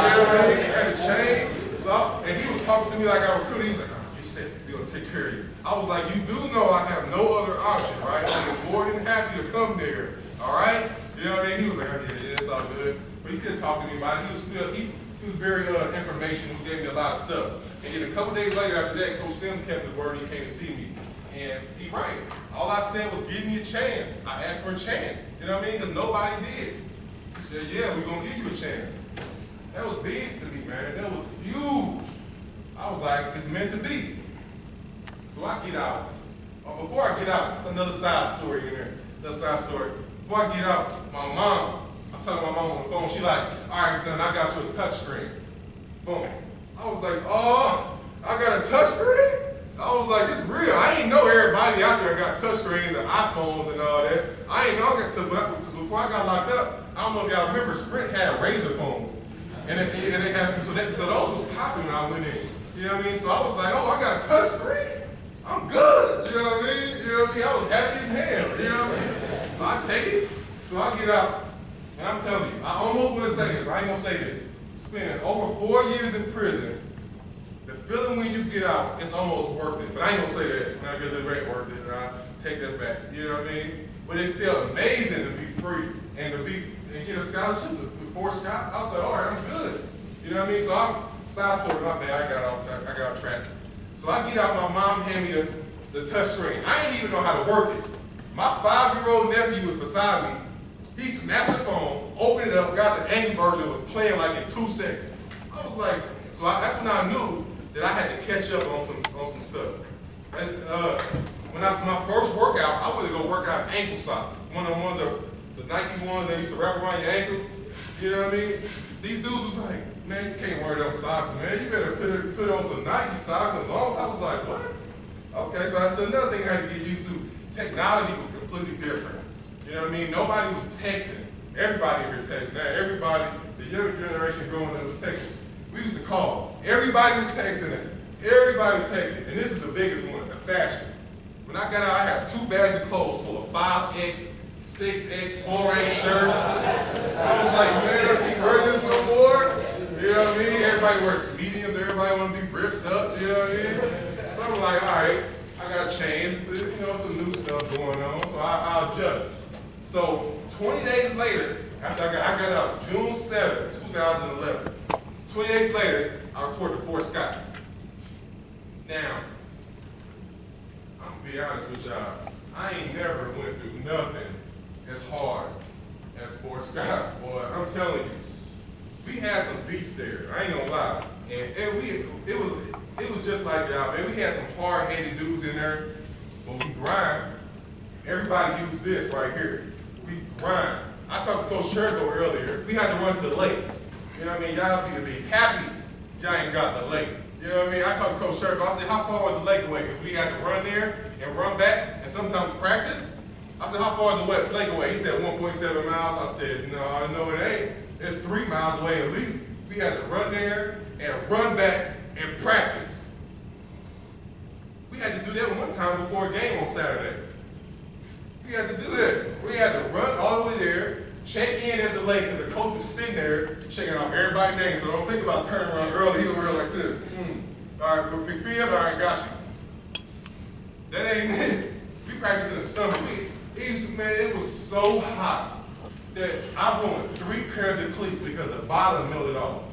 Speaker 2: know what I mean? He had a chain. So, and he was talking to me like I recruited. He's like, oh, you said we're going to take care of you. I was like, you do know I have no other option, right? I'm more than happy to come there, all right? You know what I mean? He was like, oh, yeah, it's all good. But he still talking to me about it. He was very informational. He gave me a lot of stuff. And then a couple days later after that, Coach Sims kept his word and he came to see me. And he right. All I said was, give me a chance. I asked for a chance. You know what I mean? Because nobody did. He said, yeah, we're going to give you a chance. That was big to me, man. That was huge. I was like, it's meant to be. So I get out. Before I get out, it's another side story in there. Another side story. Before I get out, my mom, I'm talking to my mom on the phone, she like, all right, son, I got you a touch screen phone. I was like, oh, I got a touch screen? I was like, it's real. I didn't know everybody out there got touch screens and iPhones and all that. I didn't know that, because before I got locked up, I don't know if y'all remember, Sprint had Razor phones. And they had, so those was popping when I went in. You know what I mean? So I was like, oh, I got a touch screen? I'm good. You know what I mean? You know what I mean? I was happy as hell. You know what I mean? So I take it. So I get out. And I'm telling you, I almost want to say this. I ain't going to say this. Spending over 4 years in prison, the feeling when you get out, it's almost worth it. But I ain't going to say that because it ain't worth it. Right? Take that back. You know what I mean? But it felt amazing to be free and to get a scholarship to Fort Scott. I was like, all right, I'm good. You know what I mean? So side story, my bad, I got off track. So I get out, my mom hand me the touch screen. I didn't even know how to work it. My 5-year-old nephew was beside me. He snapped the phone, opened it up, got the Angry Birds, and was playing like in 2 seconds. I was like, that's when I knew that I had to catch up on some stuff. And, my first workout, I went to go work out ankle socks. One of the ones the Nike ones that used to wrap around your ankle. You know what I mean? These dudes was like, man, you can't wear those socks, man. You better put on some Nike socks and long. I was like, what? Okay, so that's another thing I had to get used to. Technology was completely different. You know what I mean? Nobody was texting. Everybody here texting. Now everybody, the younger generation growing up was texting. We used to call. Everybody was texting it. Everybody was texting. And this is the biggest one, the fashion. When I got out, I had 2 bags of clothes full of 5X, 6X, 4X shirts. I was like, man, I can't wear this no more. You know what I mean? Everybody wears mediums. Everybody want to be brisked up. You know what I mean? So I'm like, all right, I got to change. You know, some new stuff going on. So I'll adjust. So 20 days later, after I got out, June 7, 2011, 20 days later, I reported to Fort Scott. Now, I'm going to be honest with y'all. I ain't never went through nothing as hard as Fort Scott. Boy, I'm telling you, we had some beasts there. I ain't gonna lie. And it was just like y'all, man. We had some hard-headed dudes in there, but we grind. Everybody used this right here. We grind. I talked to Coach Jericho earlier. We had to run to the lake. You know what I mean? Y'all need to be happy y'all ain't got the lake. You know what I mean? I talked to Coach Sherpa. I said, how far was the lake away? Because we had to run there and run back and sometimes practice. I said, how far is the lake away? He said 1.7 miles. I said, no, it ain't. It's 3 miles away at least. We had to run there and run back and practice. We had to do that one time before a game on Saturday. We had to do that. We had to run all the way there, check in at the lake, because the coach was sitting there checking off everybody's names. So don't think about turning around early. He was real like this. All right, Mcfield, all right, got you. That ain't it. We practiced in the summer. It was so hot that I ruined 3 pairs of cleats because the bottom melted off.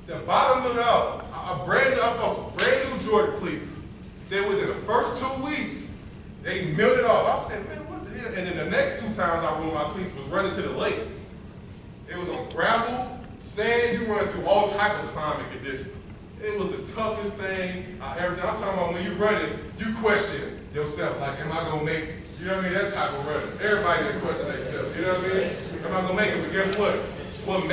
Speaker 2: The bottom melted off. I bought some brand new Jordan cleats. Said within the first 2 weeks, they melted off. I said, man, what the hell? And then the next 2 times I ruined my cleats was running to the lake. It was on gravel, sand, you run through all type of climate conditions. It was the toughest thing I ever done. I'm talking about when you running, you question yourself, like, am I gonna make it? You know what I mean? That type of running. Everybody didn't question themselves, you know what I mean? Am I gonna make it? But guess what? What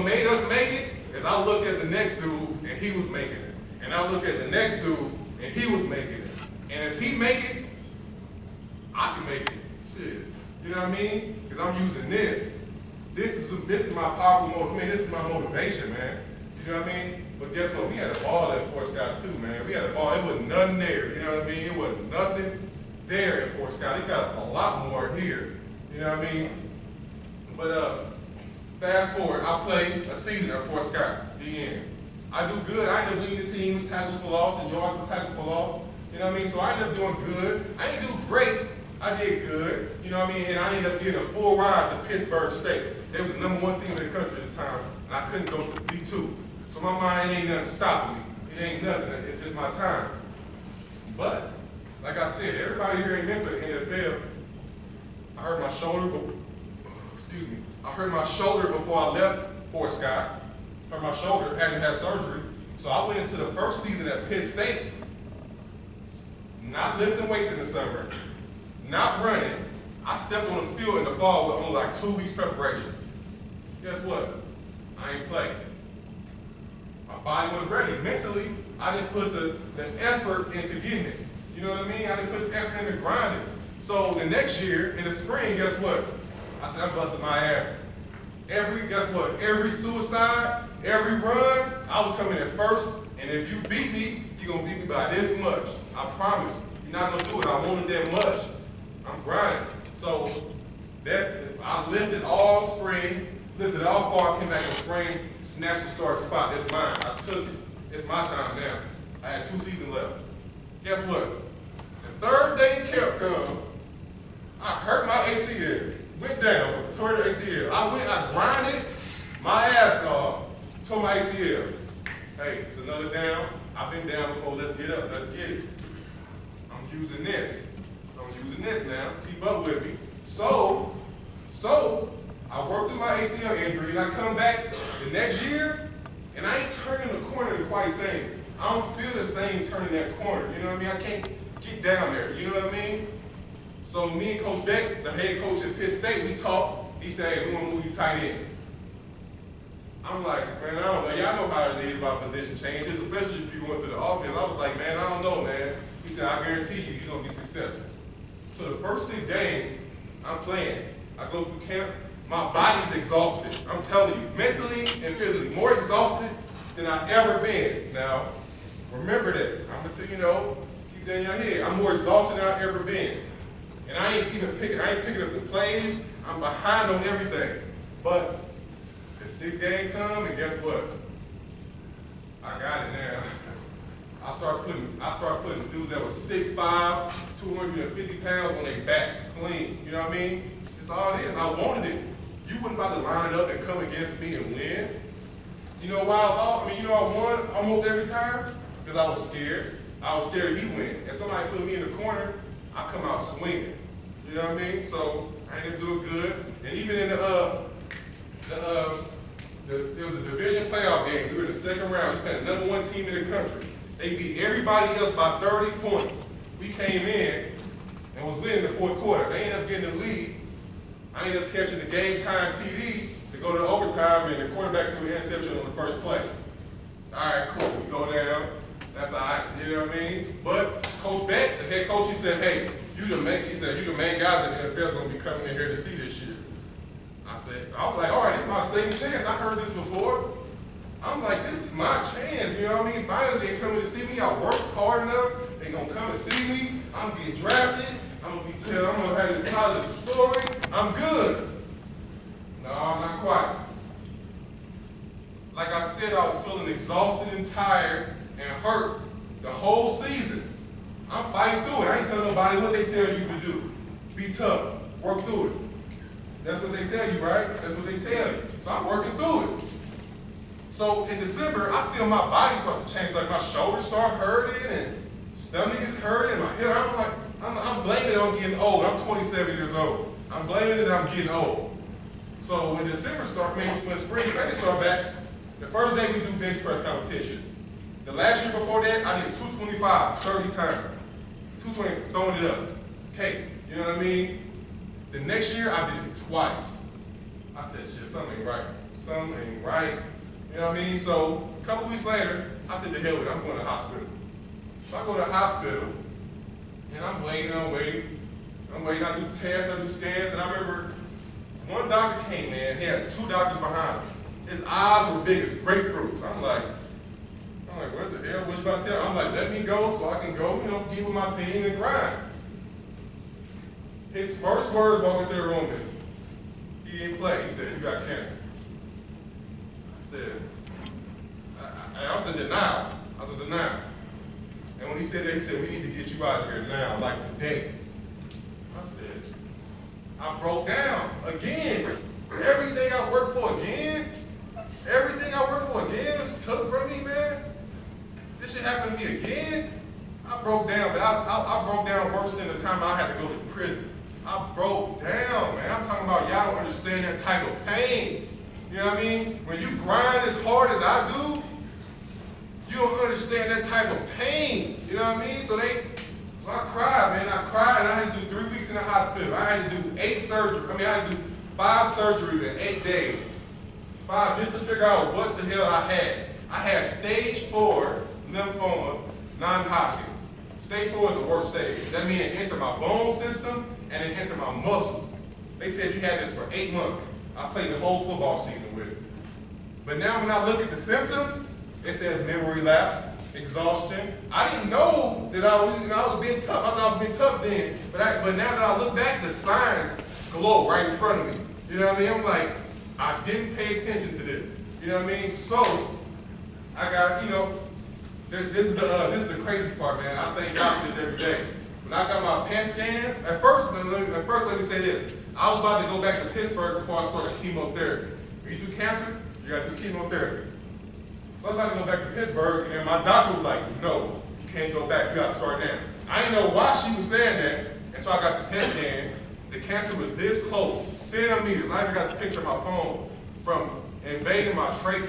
Speaker 2: made us make it, is I looked at the next dude and he was making it. And I looked at the next dude and he was making it. And if he make it, I can make it. Shit. You know what I mean? Because I'm using this. This is my powerful motivation. This is my motivation, man. You know what I mean? But guess what? We had a ball at Fort Scott too, man. We had a ball. It wasn't nothing there. You know what I mean? It wasn't nothing there at Fort Scott. It got a lot more here. You know what I mean? But fast forward, I played a season at Fort Scott, the end. I do good. I ended up leading the team in tackles for loss and yards for tackle for loss. You know what I mean? So I ended up doing good. I didn't do great. I did good. You know what I mean? And I ended up getting a full ride to Pittsburgh State. They was the #1 team in the country at the time, and I couldn't go to D2. So my mind ain't nothing stopping me. It ain't nothing. It's my time. But, like I said, everybody here in Memphis, NFL, I hurt my shoulder, I hurt my shoulder before I left Fort Scott. Hurt my shoulder, had to have surgery. So I went into the first season at Pitt State, not lifting weights in the summer, not running. I stepped on the field in the fall with only like 2 weeks preparation. Guess what? I ain't playing. My body wasn't ready. Mentally, I didn't put the effort into getting it. You know what I mean? I didn't put the effort into grinding. So the next year, in the spring, guess what? I said, I'm busting my ass. Every suicide, every run, I was coming in first, and if you beat me, you're gonna beat me by this much. I promise. You're not gonna do it. I wanted that much. I'm grinding. So I lifted all spring, lifted all fall, came back in spring, snatched the start spot. It's mine. I took it. It's my time now. I had 2 seasons left. Guess what? The third day kept coming. I hurt my ACL. Went down, tore the ACL. I grinded my ass off, tore my ACL. Hey, it's another down. I've been down before. Let's get up. Let's get it. I'm using this. Now. Keep up with me. So I worked through my ACL injury, and I come back the next year, and I ain't turning the corner quite same. I don't feel the same turning that corner. You know what I mean? I can't get down there. You know what I mean? So me and Coach Beck, the head coach at Pitt State, we talked. He said, hey, we want to move you tight end. I'm like, man, I don't know. Y'all know how it is about position changes, especially if you go into the offense. I was like, man, I don't know, man. He said, I guarantee you, you're going to be successful. So the first 6 games, I'm playing. I go through camp. My body's exhausted. I'm telling you, mentally and physically, more exhausted than I've ever been. Now, remember that. I'm going to tell you, keep that in your head. I'm more exhausted than I've ever been. And I ain't picking up the plays. I'm behind on everything. But the 6th game come, and guess what? I got it now. I start putting dudes that was 6'5", 250 pounds on their back, clean. You know what I mean? It's all it is. I wanted it. You wouldn't about to line it up and come against me and win. You know why I won almost every time? Because I was scared. I was scared he win. And somebody put me in the corner, I come out swinging. You know what I mean? So I ended up doing good. And even in there was a division playoff game. We were in the 2nd round. We played the #1 team in the country. They beat everybody else by 30 points. We came in and was winning the 4th quarter. They ended up getting the lead. I ended up catching the game time TD to go to overtime, and the quarterback threw an interception on the first play. All right, cool, we go down. That's all right, you know what I mean? But Coach Beck, the head coach, he said, hey, you the main guys in the NFL is going to be coming in here to see this year. I was like, all right, it's my second chance. I heard this before. I'm like, this is my chance, you know what I mean? Finally, they're coming to see me. I worked hard enough. They're going to come and see me. I'm getting drafted. I'm going to have this positive story. I'm good. No, not quite. Like I said, I was feeling exhausted and tired and hurt the whole season. I'm fighting through it. I ain't telling nobody what they tell you to do. Be tough. Work through it. That's what they tell you, right? That's what they tell you. So I'm working through it. So in December, I feel my body start to change. Like my shoulders start hurting and stomach is hurting. My head, I'm blaming it on getting old. I'm 27 years old. I'm blaming it on getting old. So when December starts, when spring training starts back, the first day we do bench press competition. The last year before that, I did 225 30 times. 220, throwing it up. Okay, you know what I mean? The next year, I did it twice. I said, shit, something ain't right. Something ain't right. You know what I mean? So a couple weeks later, I said, to hell with it, I'm going to the hospital. So I go to the hospital, and I'm waiting. I do tests, I do scans, and I remember one doctor came in. He had two doctors behind him. His eyes were big as grapefruits. I'm like, what the hell? What you about to tell me? I'm like, let me go so I can go, get with my team and grind. His first words walking into the room, he didn't play. He said, you got cancer. I said, I was in denial. And when he said that, he said, we need to get you out of here now, like today. I said, I broke down again. Everything I worked for again. Was took from me, man. This shit happened to me again. I broke down, but I broke down worse than the time I had to go to prison. I broke down, man. I'm talking about y'all don't understand that type of pain. You know what I mean? When you grind as hard as I do, you don't understand that type of pain. You know what I mean? So I cried, man. I cried, and I had to do 3 weeks in the hospital. I had to do 8 surgeries. I had to do 5 surgeries in 8 days. 5 just to figure out what the hell I had. I had stage 4 lymphoma, non-Hodgkin's. Stage 4 is the worst stage. That means it entered my bone system and it entered my muscles. They said you had this for 8 months. I played the whole football season with it. But now when I look at the symptoms, it says memory lapse, exhaustion. I didn't know that I was being tough. I thought I was being tough then. But now that I look back, the signs glow right in front of me. You know what I mean? I'm like, I didn't pay attention to this. You know what I mean? So I got, this is the crazy part, man. I thank God for this every day. When I got my PET scan, at first let me say this. I was about to go back to Pittsburgh before I started chemotherapy. When you do cancer, you got to do chemotherapy. So I was about to go back to Pittsburgh, and my doctor was like, no, you can't go back. You got to start now. I didn't know why she was saying that until I got the PET scan. The cancer was this close, centimeters. I even got the picture on my phone from invading my trachea.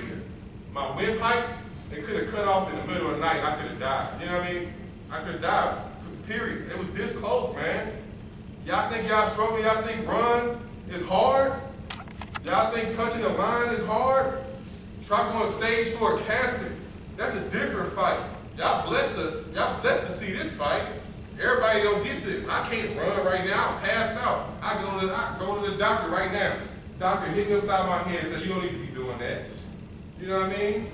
Speaker 2: My windpipe, it could have cut off in the middle of the night and I could have died. You know what I mean? I could have died, period. It was this close, man. Y'all think y'all struggle? Y'all think runs is hard? Y'all think touching the line is hard? Try going stage 4 cancer. That's a different fight. Y'all blessed to see this fight. Everybody don't get this. I can't run right now. I'll pass out. I go to the doctor right now. Doctor hit me upside my head and say, you don't need to be doing that. You know what I mean?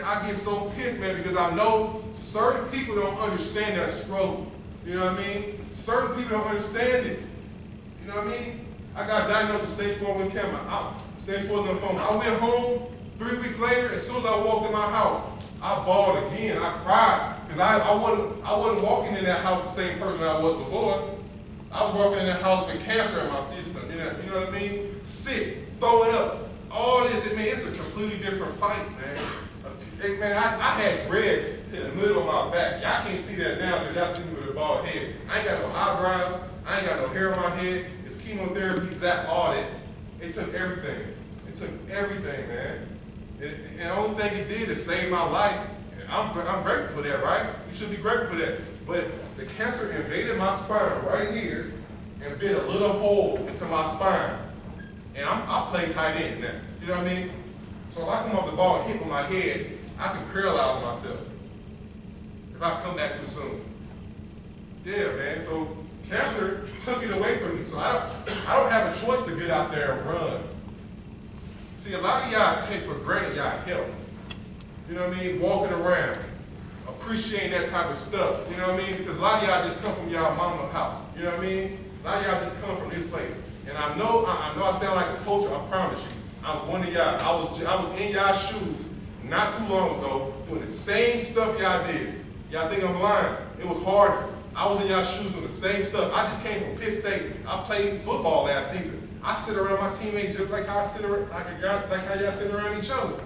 Speaker 2: I get so pissed, man, because I know certain people don't understand that struggle. You know what I mean? Certain people don't understand it. You know what I mean? I got diagnosed with stage 4 lymphoma. Stage 4 lymphoma. I went home 3 weeks later. As soon as I walked in my house, I bawled again. I cried because I wasn't walking in that house the same person I was before. I was walking in that house with cancer in my system. You know what I mean? Sick, throwing up, all this. It's a completely different fight, man. Man, I had dreads to the middle of my back. Y'all can't see that now because y'all see me with a bald head. I ain't got no eyebrows. I ain't got no hair on my head. It's chemotherapy, zap, all that. It took everything. Man. And the only thing it did is save my life. I'm grateful for that, right? You should be grateful for that. But the cancer invaded my spine right here and bit a little hole into my spine. And I play tight end now. You know what I mean? So if I come off the ball and hit with my head, I can paralyze myself if I come back too soon. Yeah, man. So cancer took it away from me. So I don't have a choice to get out there and run. See, a lot of y'all take for granted y'all health. You know what I mean? Walking around, appreciating that type of stuff. You know what I mean? Because a lot of y'all just come from y'all mama's house. You know what I mean? A lot of y'all just come from this place. And I know I sound like a coach. I promise you. I'm one of y'all. I was in y'all shoes not too long ago doing the same stuff y'all did. Y'all think I'm lying? It was harder. I was in y'all shoes doing the same stuff. I just came from Pitt State. I played football last season. I sit around my teammates just like how I sit around, like how y'all sit around each other.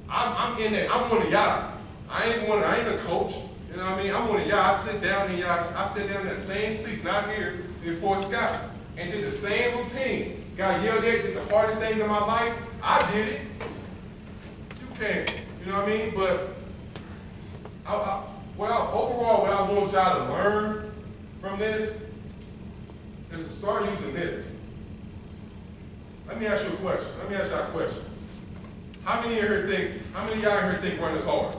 Speaker 2: I'm in there. I'm one of y'all. I ain't a coach. You know what I mean? I'm one of y'all. I sit down in that same seat, not here, in Fort Scott, and did the same routine. Got yelled at, did the hardest things in my life. I did it. You can't. You know what I mean? But overall, what I want y'all to learn from this is to start using this. Let me ask you a question. Let me ask y'all a question. How many of y'all in here think running is hard?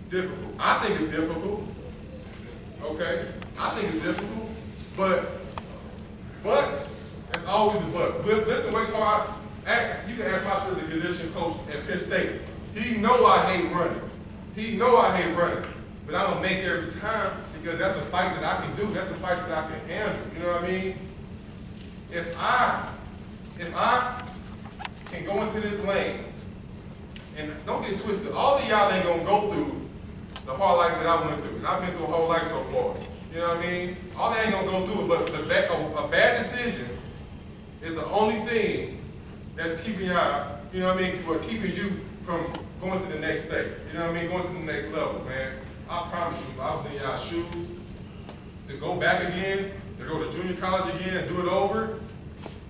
Speaker 2: Difficult. I think it's difficult. Okay? I think it's difficult. But there's always a but. Listen, wait, so you can ask my strength and conditioning coach at Pitt State. He know I hate running. He know I hate running. But I don't make it every time because that's a fight that I can do. That's a fight that I can handle. You know what I mean? If I can go into this lane, and don't get twisted, all of y'all ain't gonna go through the hard life that I went through. And I've been through a whole life so far. You know what I mean? All that ain't gonna go through it, but a bad decision is the only thing that's keeping y'all, you know what I mean, or keeping you from going to the next state. You know what I mean? Going to the next level, man. I promise you, if I was in y'all shoes, to go back again, to go to junior college again and do it over,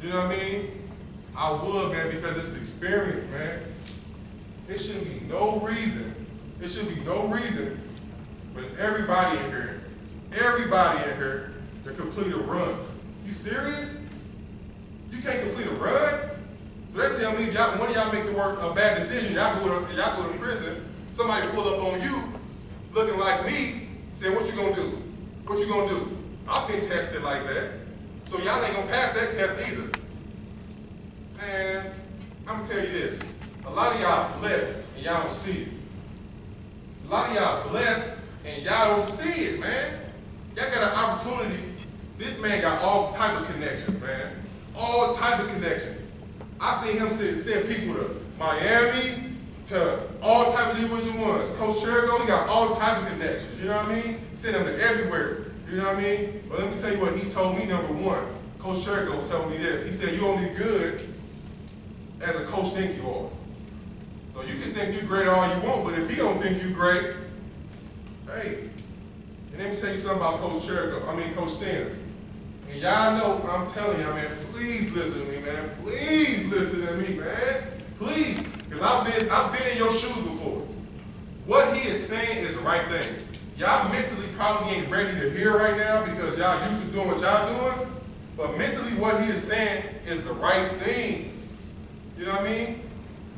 Speaker 2: you know what I mean? I would, man, because it's an experience, man. There shouldn't be no reason for everybody in here to complete a run. You serious? You can't complete a run? So that tell me if one of y'all make a bad decision, y'all go to prison, somebody pull up on you looking like me, saying, what you gonna do? What you gonna do? I've been tested like that. So y'all ain't gonna pass that test either. Man, I'm gonna tell you this. A lot of y'all blessed and y'all don't see it. A lot of y'all blessed and y'all don't see it, man. Y'all got an opportunity. This man got all type of connections, man. All type of connections. I seen him send people to Miami, to all type of Division Ones. Coach Cherico, he got all type of connections, you know what I mean? Send them to everywhere, you know what I mean? But let me tell you what he told me, number one. Coach Cherico told me this. He said, you only good as a coach think you are. So you can think you're great all you want, but if he don't think you're great, hey. And let me tell you something about Coach Sanders. And y'all know, I'm telling y'all, man, please listen to me, man. Please listen to me, man. Please. Because I've been in your shoes before. What he is saying is the right thing. Y'all mentally probably ain't ready to hear right now because y'all used to doing what y'all doing. But mentally what he is saying is the right thing. You know what I mean?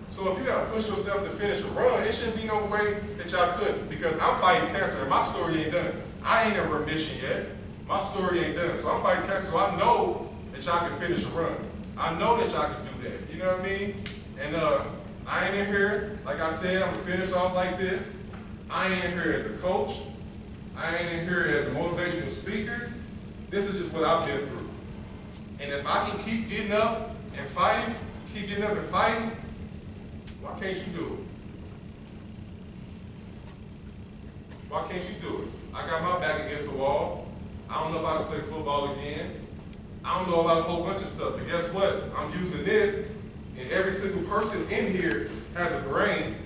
Speaker 2: So if you gotta push yourself to finish a run, it shouldn't be no way that y'all couldn't. Because I'm fighting cancer and my story ain't done. I ain't in remission yet. My story ain't done. So I'm fighting cancer, so I know that y'all can finish a run. I know that y'all can do that. You know what I mean? And I ain't in here, like I said, I'm gonna finish off like this. I ain't in here as a coach. I ain't in here as a motivational speaker. This is just what I've been through. And if I can keep getting up and fighting, why can't you do it? Why can't you do it? I got my back against the wall. I don't know if I can play football again. I don't know about a whole bunch of stuff, but guess what? I'm using this, and every single person in here has a brain.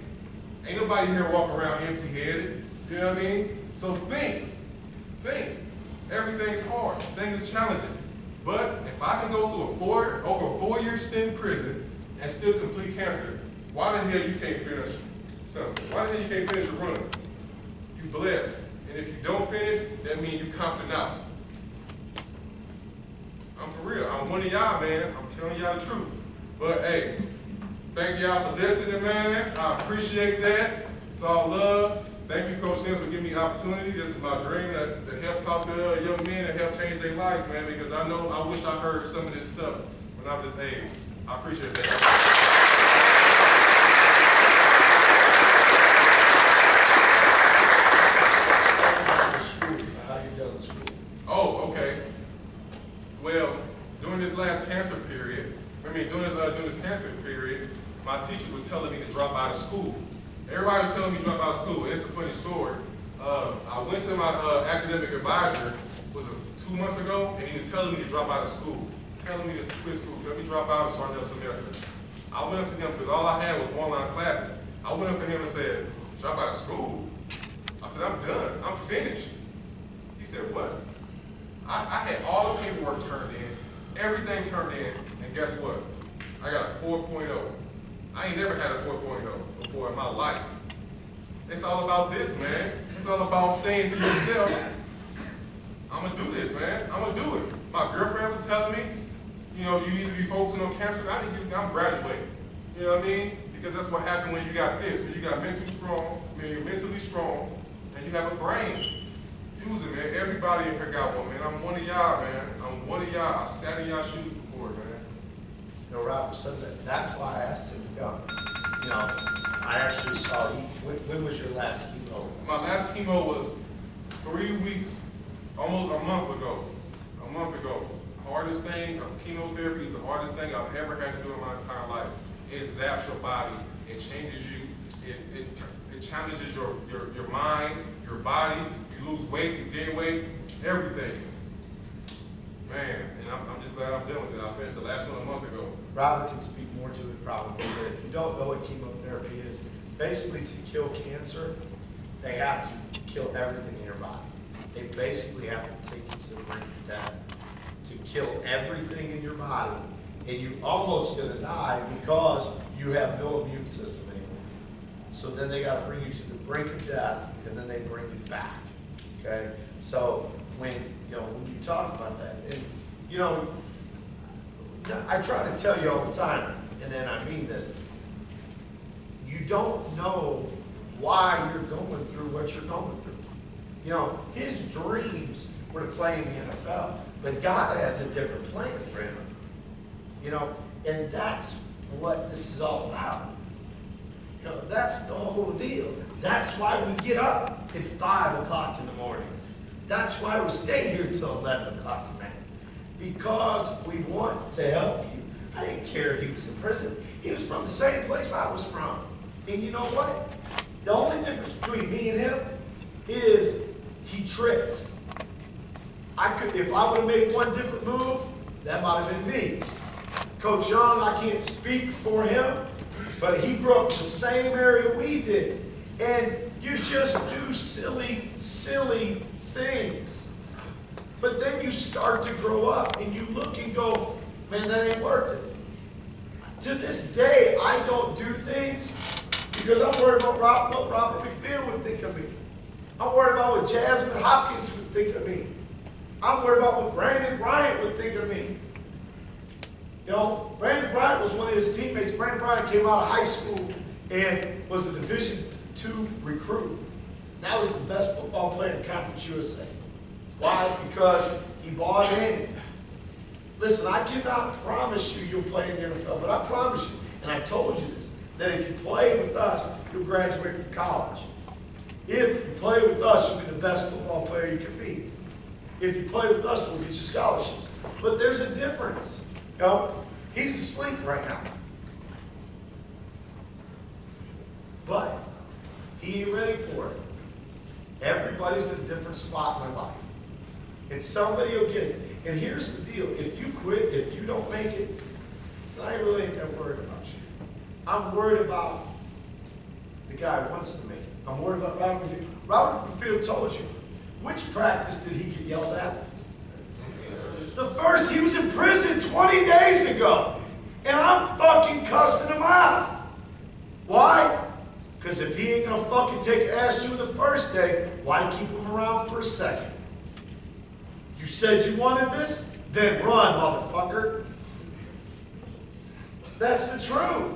Speaker 2: Ain't nobody here walking around empty-headed. You know what I mean? So think. Everything's hard. Things are challenging. But if I can go through over a 4-year stint in prison and still complete cancer, why the hell you can't finish something? Why the hell you can't finish a run? You blessed. And if you don't finish, that means you comping out. I'm for real. I'm one of y'all, man. I'm telling y'all the truth. But hey, thank y'all for listening, man. I appreciate that. It's all love. Thank you, Coach Sims, for giving me the opportunity. This is my dream to help talk to young men and help change their lives, man, because I know I wish I heard some of this stuff when I was this age. I appreciate that.
Speaker 1: How you doing in school?
Speaker 2: Oh, okay. Well, during this last cancer period, during this cancer period, my teacher was telling me to drop out of school. Everybody was telling me to drop out of school, and it's a funny story. I went to my academic advisor, was it 2 months ago, and he was telling me to drop out of school, telling me to quit school, telling me to drop out and start another semester. I went up to him, because all I had was online classes. I went up to him and said, drop out of school? I said, I'm done, I'm finished. He said, what? I had all the paperwork turned in, everything turned in, and guess what? I got a 4.0. I ain't never had a 4.0 before in my life. It's all about this, man. It's all about saying to yourself, I'm gonna do this, man. I'm gonna do it. My girlfriend was telling me, you know, you need to be focusing on cancer. I'm graduating. You know what I mean? Because that's what happened when you got this, when you got you're mentally strong, and you have a brain. Use it, man. Everybody in here got one, man. I'm one of y'all, man. I'm one of y'all. I've sat in y'all shoes before, man.
Speaker 1: You know, Ralph says that. That's why I asked him to come. You know, I actually saw you. When was your last chemo?
Speaker 2: My last chemo was 3 weeks, almost a month ago. A month ago. Hardest thing, chemotherapy is the hardest thing I've ever had to do in my entire life. It zaps your body. It changes you. It challenges your mind, your body. You lose weight, you gain weight, everything. Man, and I'm just glad I'm done with it. I finished the last one a month ago.
Speaker 1: Robert can speak more to it probably, but if you don't know what chemotherapy is, basically to kill cancer, they have to kill everything in your body. They basically have to take you to the brink of death to kill everything in your body, and you're almost gonna die because you have no immune system anymore. So then they gotta bring you to the brink of death, and then they bring you back, okay? So when you talk about that, and I try to tell you all the time, and then I mean this, you don't know why you're going through what you're going through. You know, his dreams were to play in the NFL, but God has a different plan for him. You know, and that's what this is all about. You know, that's the whole deal. That's why we get up at 5 o'clock in the morning. That's why we stay here till 11 o'clock at night. Because we want to help you. I didn't care he was in prison. He was from the same place I was from. And you know what? The only difference between me and him is he tripped. If I would have made one different move, that might have been me. Coach Young, I can't speak for him, but he grew up in the same area we did. And you just do silly, silly things. But then you start to grow up and you look and go, man, that ain't worth it. To this day, I don't do things because I'm worried about what Robert Mcfield would think of me. I'm worried about what Jasmine Hopkins would think of me. I'm worried about what Brandon Bryant would think of me. You know, Brandon Bryant was one of his teammates. Brandon Bryant came out of high school and was a Division II recruit. That was the best football player in Conference USA. Why? Because he bought in. Listen, I cannot promise you you'll play in the NFL, but I promise you, and I told you this, that if you play with us, you'll graduate from college. If you play with us, you'll be the best football player you can be. If you play with us, we'll get you scholarships. But there's a difference. You know, he's asleep right now. But he ain't ready for it. Everybody's in a different spot in their life. And somebody will get it. And here's the deal. If you quit, if you don't make it, then I really ain't that worried about you. I'm worried about the guy who wants to make it. I'm worried about Robert Mcfield. Robert Mcfield told you. Which practice did he get yelled at? The first, he was in prison 20 days ago. And I'm fucking cussing him out. Why? Because if he ain't gonna fucking take ass to the first day, why keep him around for a second? You said you wanted this? then run, motherfucker. That's the truth.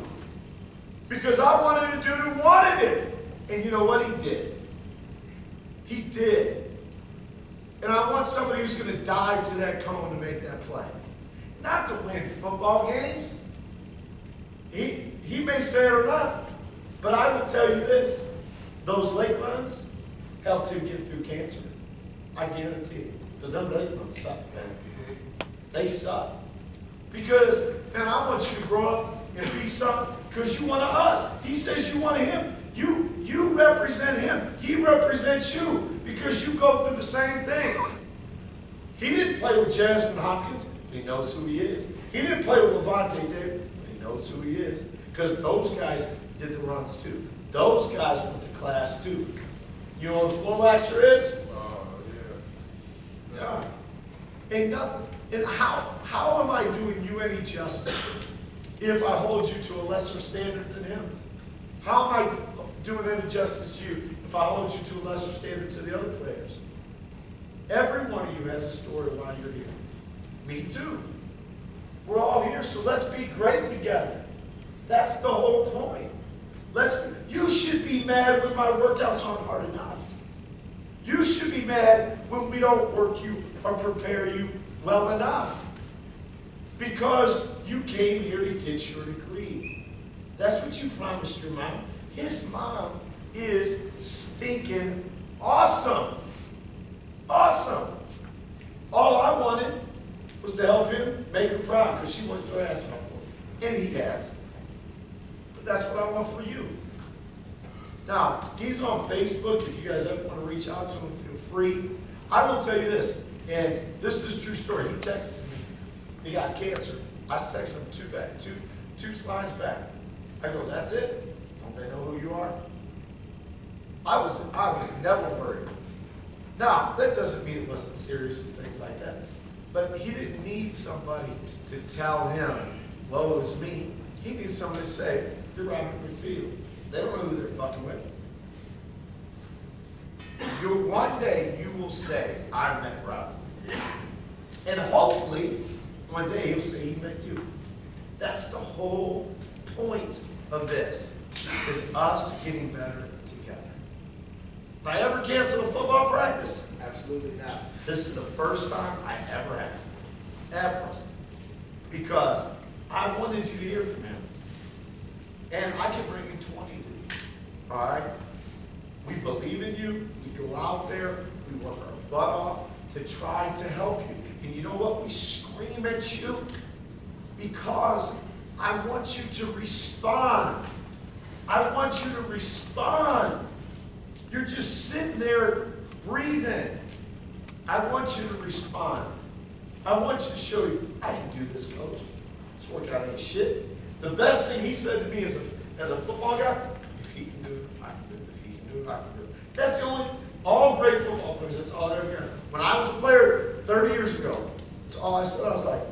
Speaker 1: Because I wanted a dude who wanted it. And you know what? He did. He did. And I want somebody who's going to dive to that cone to make that play. Not to win football games. He may say it or not. But I will tell you this. Those late runs helped him get through cancer. I guarantee you. Because them late runs suck, man. They suck. Because, man, I want you to grow up and be something because you want us. He says you want him. You represent him. He represents you because you go through the same things. He didn't play with Jasmine Hopkins. He knows who he is. He didn't play with Levante David. He knows who he is. Because those guys did the runs too. Those guys went to class too. You know what a floor waxer is? Yeah. Ain't nothing. And how am I doing you any justice if I hold you to a lesser standard than him? How am I doing any justice to you if I hold you to a lesser standard to the other players? Every one of you has a story why you're here. Me too. We're all here, so let's be great together. That's the whole point. You should be mad when my workouts aren't hard enough. You should be mad when we don't work you or prepare you well enough. Because you came here to get your degree. That's what you promised your mom. His mom is stinking awesome. Awesome. All I wanted was to help him, make her proud, because she worked her ass off for him. And he has. But that's what I want for you. Now, he's on Facebook. If you guys ever want to reach out to him, feel free. I will tell you this, and this is a true story. He texted me. He got cancer. I texted him two slides back. I go, that's it? Don't they know who you are? I was never worried. Now, that doesn't mean it wasn't serious and things like that. But he didn't need somebody to tell him, woe is me. He needs somebody to say, you're Robert Mcfield. They don't know who they're fucking with. One day you will say, I met Robert. And hopefully, one day he'll say he met you. That's the whole point of this, is us getting better together. If I ever cancel a football practice? Absolutely not. This is the first time I ever have. Ever. Because I wanted you to hear from him. And I can bring you 20 to you. All right? We believe in you. We go out there. We work our butt off to try to help you. And you know what? We scream at you because I want you to respond. I want you to respond. You're just sitting there breathing. I want you to respond. I want you to show you, I can do this, coach. This workout ain't shit. The best thing he said to me as a football guy, if he can do it, I can do it. If he can do it, I can do it. That's the only, all great football players, that's all they're hearing. When I was a player 30 years ago, that's all I said. I was like,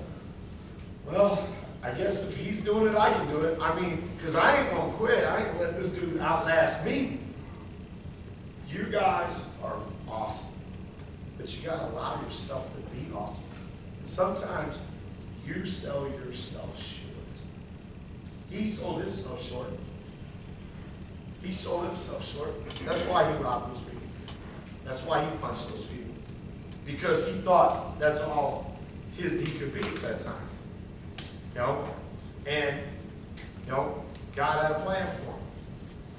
Speaker 1: well, I guess if he's doing it, I can do it. I mean, because I ain't going to quit. I ain't going to let this dude outlast me. You guys are awesome. But you got to allow yourself to be awesome. And sometimes you sell yourself short. He sold himself short. He sold himself short. That's why he robbed those people. That's why he punched those people. Because he thought that's all he could be at that time. You know? And, you know, God had a plan for him.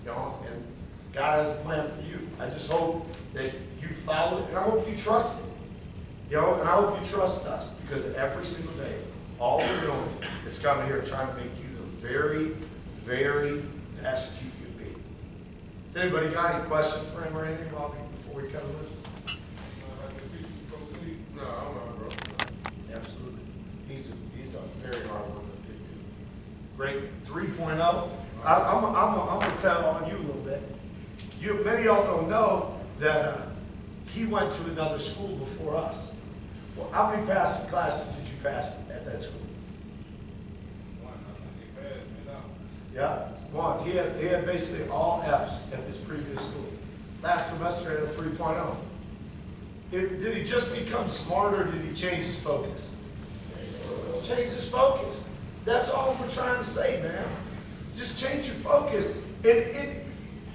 Speaker 1: You know? And God has a plan for you. I just hope that you follow it, and I hope you trust it. You know? And I hope you trust us, because every single day, all we're doing is coming here trying to make you the very, very best you can be. Has anybody got any questions for him or anything before we cut loose?
Speaker 2: No, I don't know, bro.
Speaker 1: Absolutely. He's a very hard one to do. Great 3.0. I'm going to tell on you a little bit. Many of y'all don't know that he went to another school before us. Well, how many passing classes did you pass at that school?
Speaker 2: One, I think he passed me now.
Speaker 1: Yeah, one. He had basically all Fs at this previous school. Last semester he had a 3.0. Did he just become smarter or did he change his focus? Change his focus. That's all we're trying to say, man. Just change your focus. And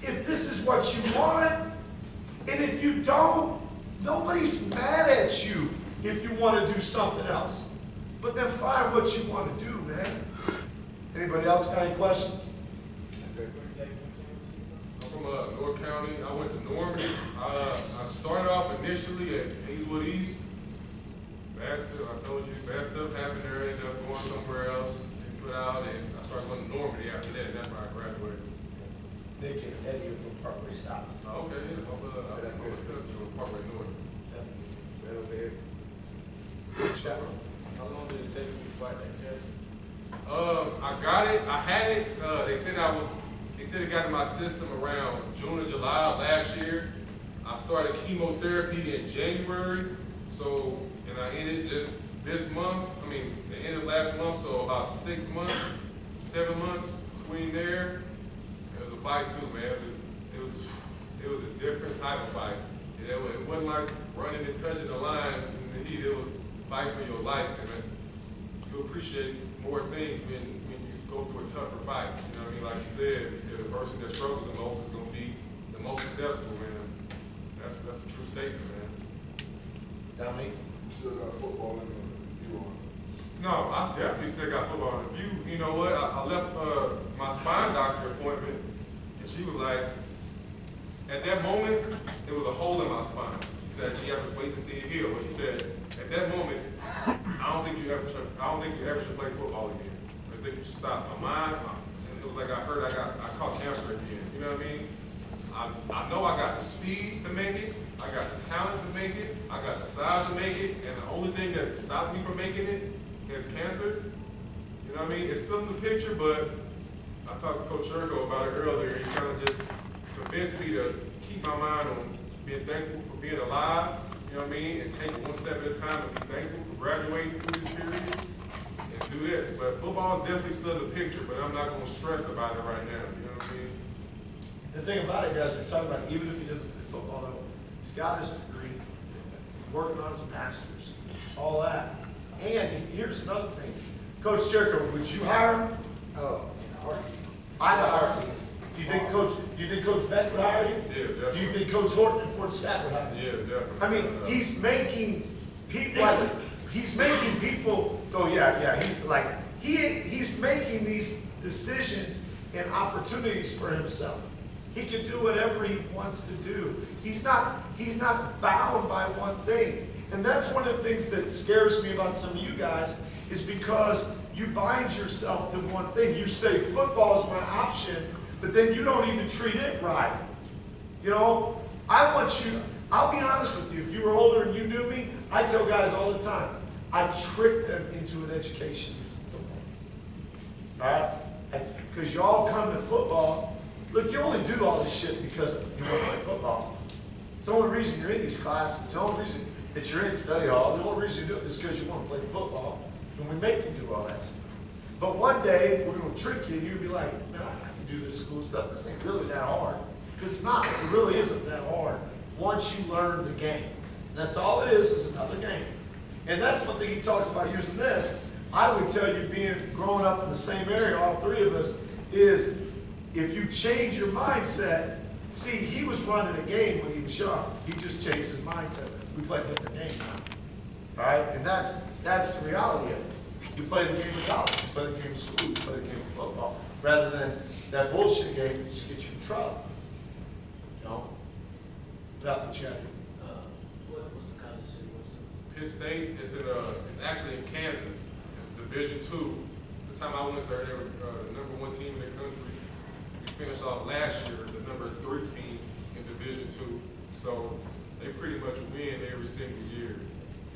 Speaker 1: if this is what you want, and if you don't, nobody's mad at you if you want to do something else. But then find what you want to do, man. Anybody else got any questions?
Speaker 2: I'm from North County. I went to Normandy. I started off initially at Hazelwood East. Bad stuff, I told you, bad stuff happened there. I ended up going somewhere else and put out, and I started going to Normandy after that. That's where I graduated.
Speaker 1: Nick and Eddie are from Parkway South.
Speaker 2: Oh, okay, yeah. I'm a cousin from Parkway North.
Speaker 3: Right over here. How long did it take you to fight that cancer?
Speaker 2: I got it. I had it. They said it got in my system around June or July of last year. I started chemotherapy in January. So, and I ended just this month. I mean, the end of last month. So about 6 months, 7 months between there. It was a fight too, man. It was a different type of fight. It wasn't like running and touching the line in the heat. It was fight for your life, and you appreciate more things when you go through a tougher fight. You know what I mean? Like you said the person that struggles the most is going to be the most successful, man. That's a true statement, man.
Speaker 1: Dominique?
Speaker 4: You still got football in you on?
Speaker 2: No, I definitely still got football in the view. You know what? I left my spine doctor appointment, and she was like, at that moment, there was a hole in my spine. She said she had to wait to see it heal, but she said, at that moment, I don't think you ever should play football again. I think you should stop. My mind, it was like I caught cancer again. You know what I mean? I know I got the speed to make it. I got the talent to make it. I got the size to make it. And the only thing that stopped me from making it is cancer. You know what I mean? It's still in the picture, but I talked to Coach Ergo about it earlier. He kind of just convinced me to keep my mind on being thankful for being alive. You know what I mean? And take it one step at a time and be thankful for graduating through this period and do this. But football is definitely still in the picture, but I'm not going to stress about it right now. You know what I mean?
Speaker 1: The thing about it, guys, we're talking about even if he doesn't play football, though, he's got his degree, he's working on his master's, all that. And here's another thing. Coach Jericho, would you hire him?
Speaker 4: Oh,
Speaker 1: I'd hire him. Do you think Coach Beck would hire you?
Speaker 2: Yeah, definitely.
Speaker 1: Do you think Coach Horton and Fort Scott would hire you?
Speaker 2: Yeah, definitely.
Speaker 1: I mean, he's making people go, yeah. He's making these decisions and opportunities for himself. He can do whatever he wants to do. He's not bound by one thing. And that's one of the things that scares me about some of you guys is because you bind yourself to one thing. You say football is my option, but then you don't even treat it right. You know, I'll be honest with you, if you were older and you knew me, I tell guys all the time, I trick them into an education using football. All right? Because you all come to football, look, you only do all this shit because you want to play football. It's the only reason you're in these classes, it's the only reason that you're in study hall, the only reason you do it is because you want to play football, and we make you do all that stuff. But one day, we're going to trick you, and you'll be like, man, I can do this school stuff. This ain't really that hard. Because it's not. It really isn't that hard once you learn the game. And that's all it is another game. And that's one thing he talks about using this. I would tell you, growing up in the same area, all three of us, is if you change your mindset, see, he was running a game when he was young. He just changed his mindset. We play a different game now. All right? And that's the reality of it. You play the game of college, you play the game of school, you play the game of football, rather than that bullshit game that just gets you in trouble. You know? Without what you have to do.
Speaker 3: What's the college city?
Speaker 2: Pitt State, it's actually in Kansas. It's Division II. The time I went there, they were the #1 team in the country. We finished off last year, the #3 team in Division II. So they pretty much win every single year.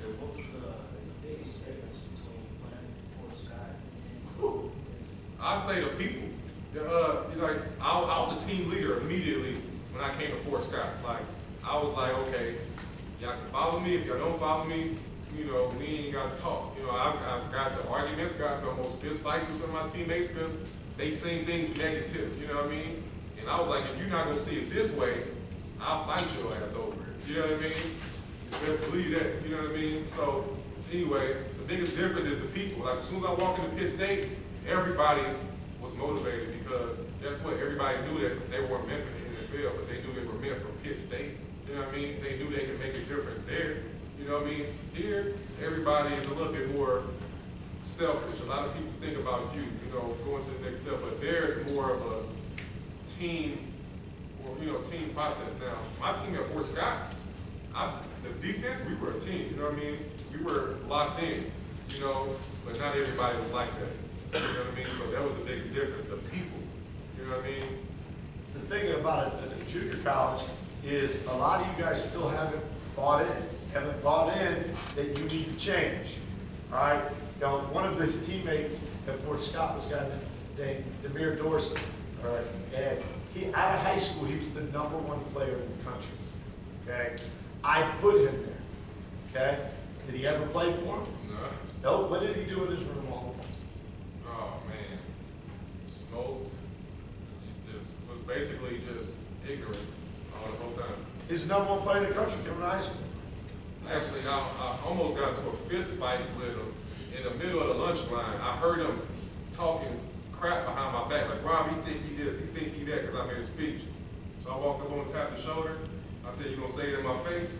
Speaker 2: Yes.
Speaker 3: What was the biggest difference between playing Fort Scott
Speaker 2: Whew. I'd say the people. I was a team leader immediately when I came to Fort Scott. Like, I was like, okay, y'all can follow me. If y'all don't follow me, we ain't got to talk. I've got to arguments, got to almost fist fights with some of my teammates because they seen things negative, you know what I mean? And I was like, if you're not going to see it this way, I'll fight your ass over it. You know what I mean? You best believe that, you know what I mean? So, anyway, the biggest difference is the people. Like as soon as I walk into Pitt State, everybody was motivated because guess what? Everybody knew that they weren't meant for the NFL, but they knew they were meant for Pitt State. You know what I mean? They knew they could make a difference there. You know what I mean? Here, everybody is a little bit more selfish. A lot of people think about you, going to the next step, but there's more of a team, or team process. Now, my team at Fort Scott, the defense, we were a team. You know what I mean? We were locked in. But not everybody was like that. You know what I mean? So that was the biggest difference. The people. You know what I mean?
Speaker 1: The thing about it at the junior college is a lot of you guys still haven't bought in that you need to change. All right? One of his teammates at Fort Scott was a guy named Demir Dorsey. All right? And out of high school, he was the #1 player in the country. Okay? I put him there. Okay? Did he ever play for him?
Speaker 2: No.
Speaker 1: No. What did he do in his room all the time?
Speaker 2: Oh man, smoked. You just was basically just ignorant all the whole time.
Speaker 1: He was the #1 player in the country coming to high school.
Speaker 2: Actually, I almost got into a fist fight with him in the middle of the lunch line. I heard him talking crap behind my back, like, Rob, he think he this, he think he that, because I made a speech. So I walked up on him, tapped his shoulder. I said, you gonna say it in my face?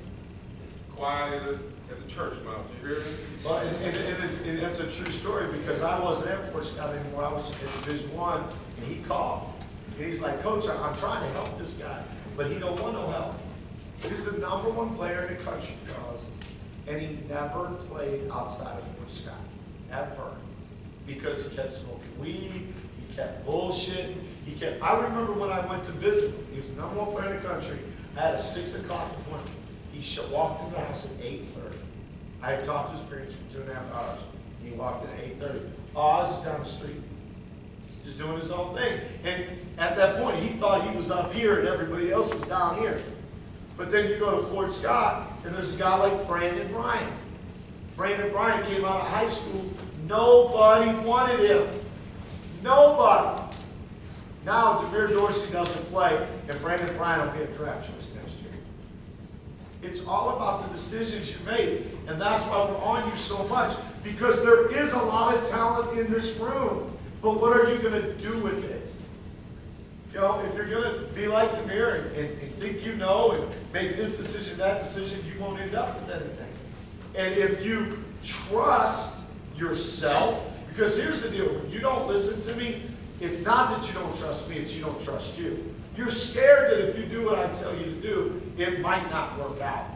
Speaker 2: Quiet as a church mouse, you hear me?
Speaker 1: Well, and that's a true story because I wasn't at Fort Scott anymore. I was in Division I, and he called. And he's like, Coach, I'm trying to help this guy, but he don't want no help. He's the #1 player in the country, fellas, and he never played outside of Fort Scott, ever, because he kept smoking weed, he kept bullshitting, I remember when I went to visit him, he was the #1 player in the country. I had a 6 o'clock appointment. He walked into the house at 8:30. I had talked to his parents for 2.5 hours. He walked in at 8:30. Oz is down the street, just doing his own thing. And at that point, he thought he was up here and everybody else was down here. But then you go to Fort Scott, and there's a guy like Brandon Bryant. Brandon Bryant came out of high school. Nobody wanted him. Nobody. Now, Demir Dorsey doesn't play, and Brandon Bryant will get drafted this next year. It's all about the decisions you make, and that's why we're on you so much, because there is a lot of talent in this room, but what are you going to do with it? If you're going to be like Demir and think and make this decision, that decision, you won't end up with anything. And if you trust yourself, because here's the deal, when you don't listen to me, it's not that you don't trust me, it's you don't trust you. You're scared that if you do what I tell you to do, it might not work out.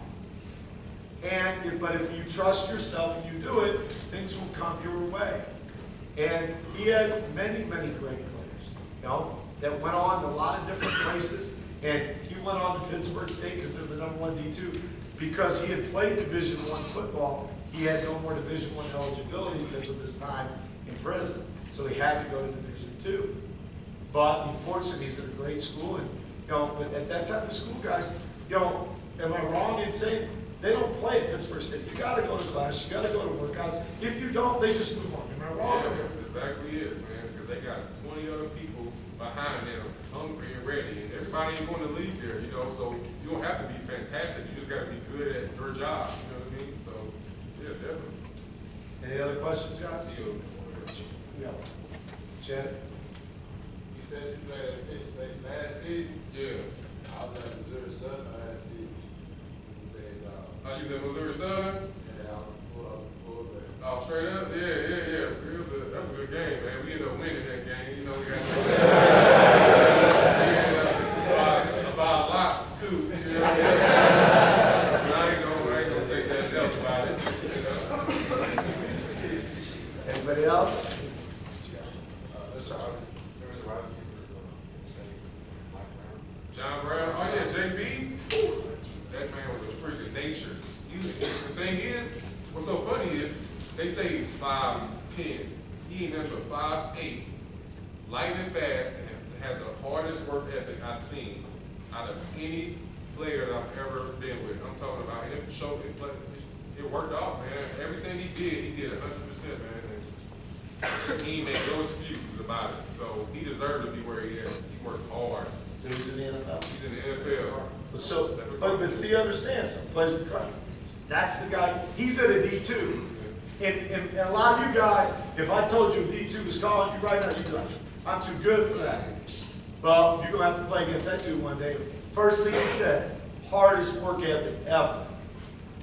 Speaker 1: But if you trust yourself and you do it, things will come your way. And he had many, many great players, that went on to a lot of different places. And he went on to Pittsburgh State because they're the #1 D2. Because he had played Division I football, he had no more Division I eligibility because of his time in prison. So he had to go to Division II. But unfortunately, he's at a great school, and but at that type of school, guys, am I wrong in saying they don't play at Pittsburgh State? You got to go to class, you got to go to workouts. If you don't, they just move on. Am I wrong?
Speaker 2: Yeah, that's exactly it, man. Because they got 20 other people behind them, hungry and ready, and everybody ain't going to leave there, So you don't have to be fantastic. You just got to be good at your job. You know what I mean? So yeah, definitely.
Speaker 1: Any other questions, guys? Yeah. Jen?
Speaker 5: You said you played at Pitt State last season?
Speaker 2: Yeah.
Speaker 5: I was at Missouri Southern last season.
Speaker 2: I was at Missouri Southern.
Speaker 5: Yeah, I was full there.
Speaker 2: Oh, straight up? Yeah. That was a good game, man. We ended up winning that game. We got about a lot, too. I ain't gonna say nothing else about it.
Speaker 1: Anybody else?
Speaker 2: John Brown, oh yeah, JB, that man was a freak of nature. The thing is, what's so funny is, they say he's 5'10". He ain't nothing but 5'8", lightning fast, and had the hardest work ethic I've seen out of any player that I've ever been with. I'm talking about him, it worked out, man. Everything he did 100%, man. And he made no excuses about it. So he deserved to be where he is. He worked hard.
Speaker 1: So he's in the NFL.
Speaker 2: He's in the NFL.
Speaker 1: But see, understand, some plays with crime. That's the guy. He's at a D2. And a lot of you guys, if I told you D2 was calling you right now, you'd be like, I'm too good for that. Well, you're going to have to play against that dude one day. First thing he said, hardest work ethic ever.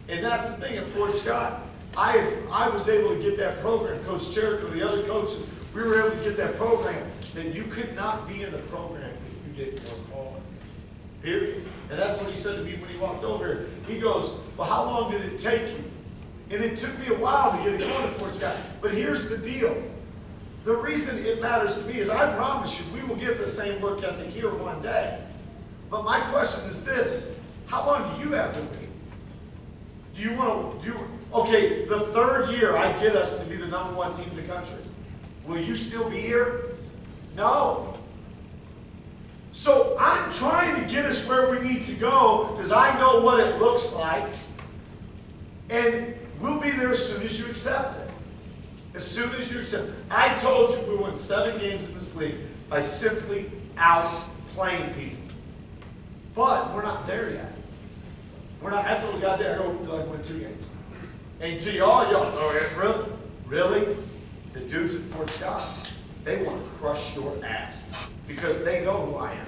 Speaker 1: And that's the thing at Fort Scott. I was able to get that program. Coach Jericho, the other coaches, we were able to get that program that you could not be in the program if you didn't work hard. Period. And that's what he said to me when he walked over here. He goes, well, how long did it take you? And it took me a while to get it going at Fort Scott. But here's the deal. The reason it matters to me is I promise you, we will get the same work ethic here one day. But my question is this: how long do you have to wait? Do you want to okay, the third year I get us to be the #1 team in the country. Will you still be here? No. So I'm trying to get us where we need to go because I know what it looks like. And we'll be there as soon as you accept it. As soon as you accept it. I told you we won 7 games in this league by simply outplaying people. But we're not there yet. We're not. I told the guy there, we like win 2 games. And to y'all, oh yeah, really? Really? The dudes at Fort Scott, they want to crush your ass because they know who I am.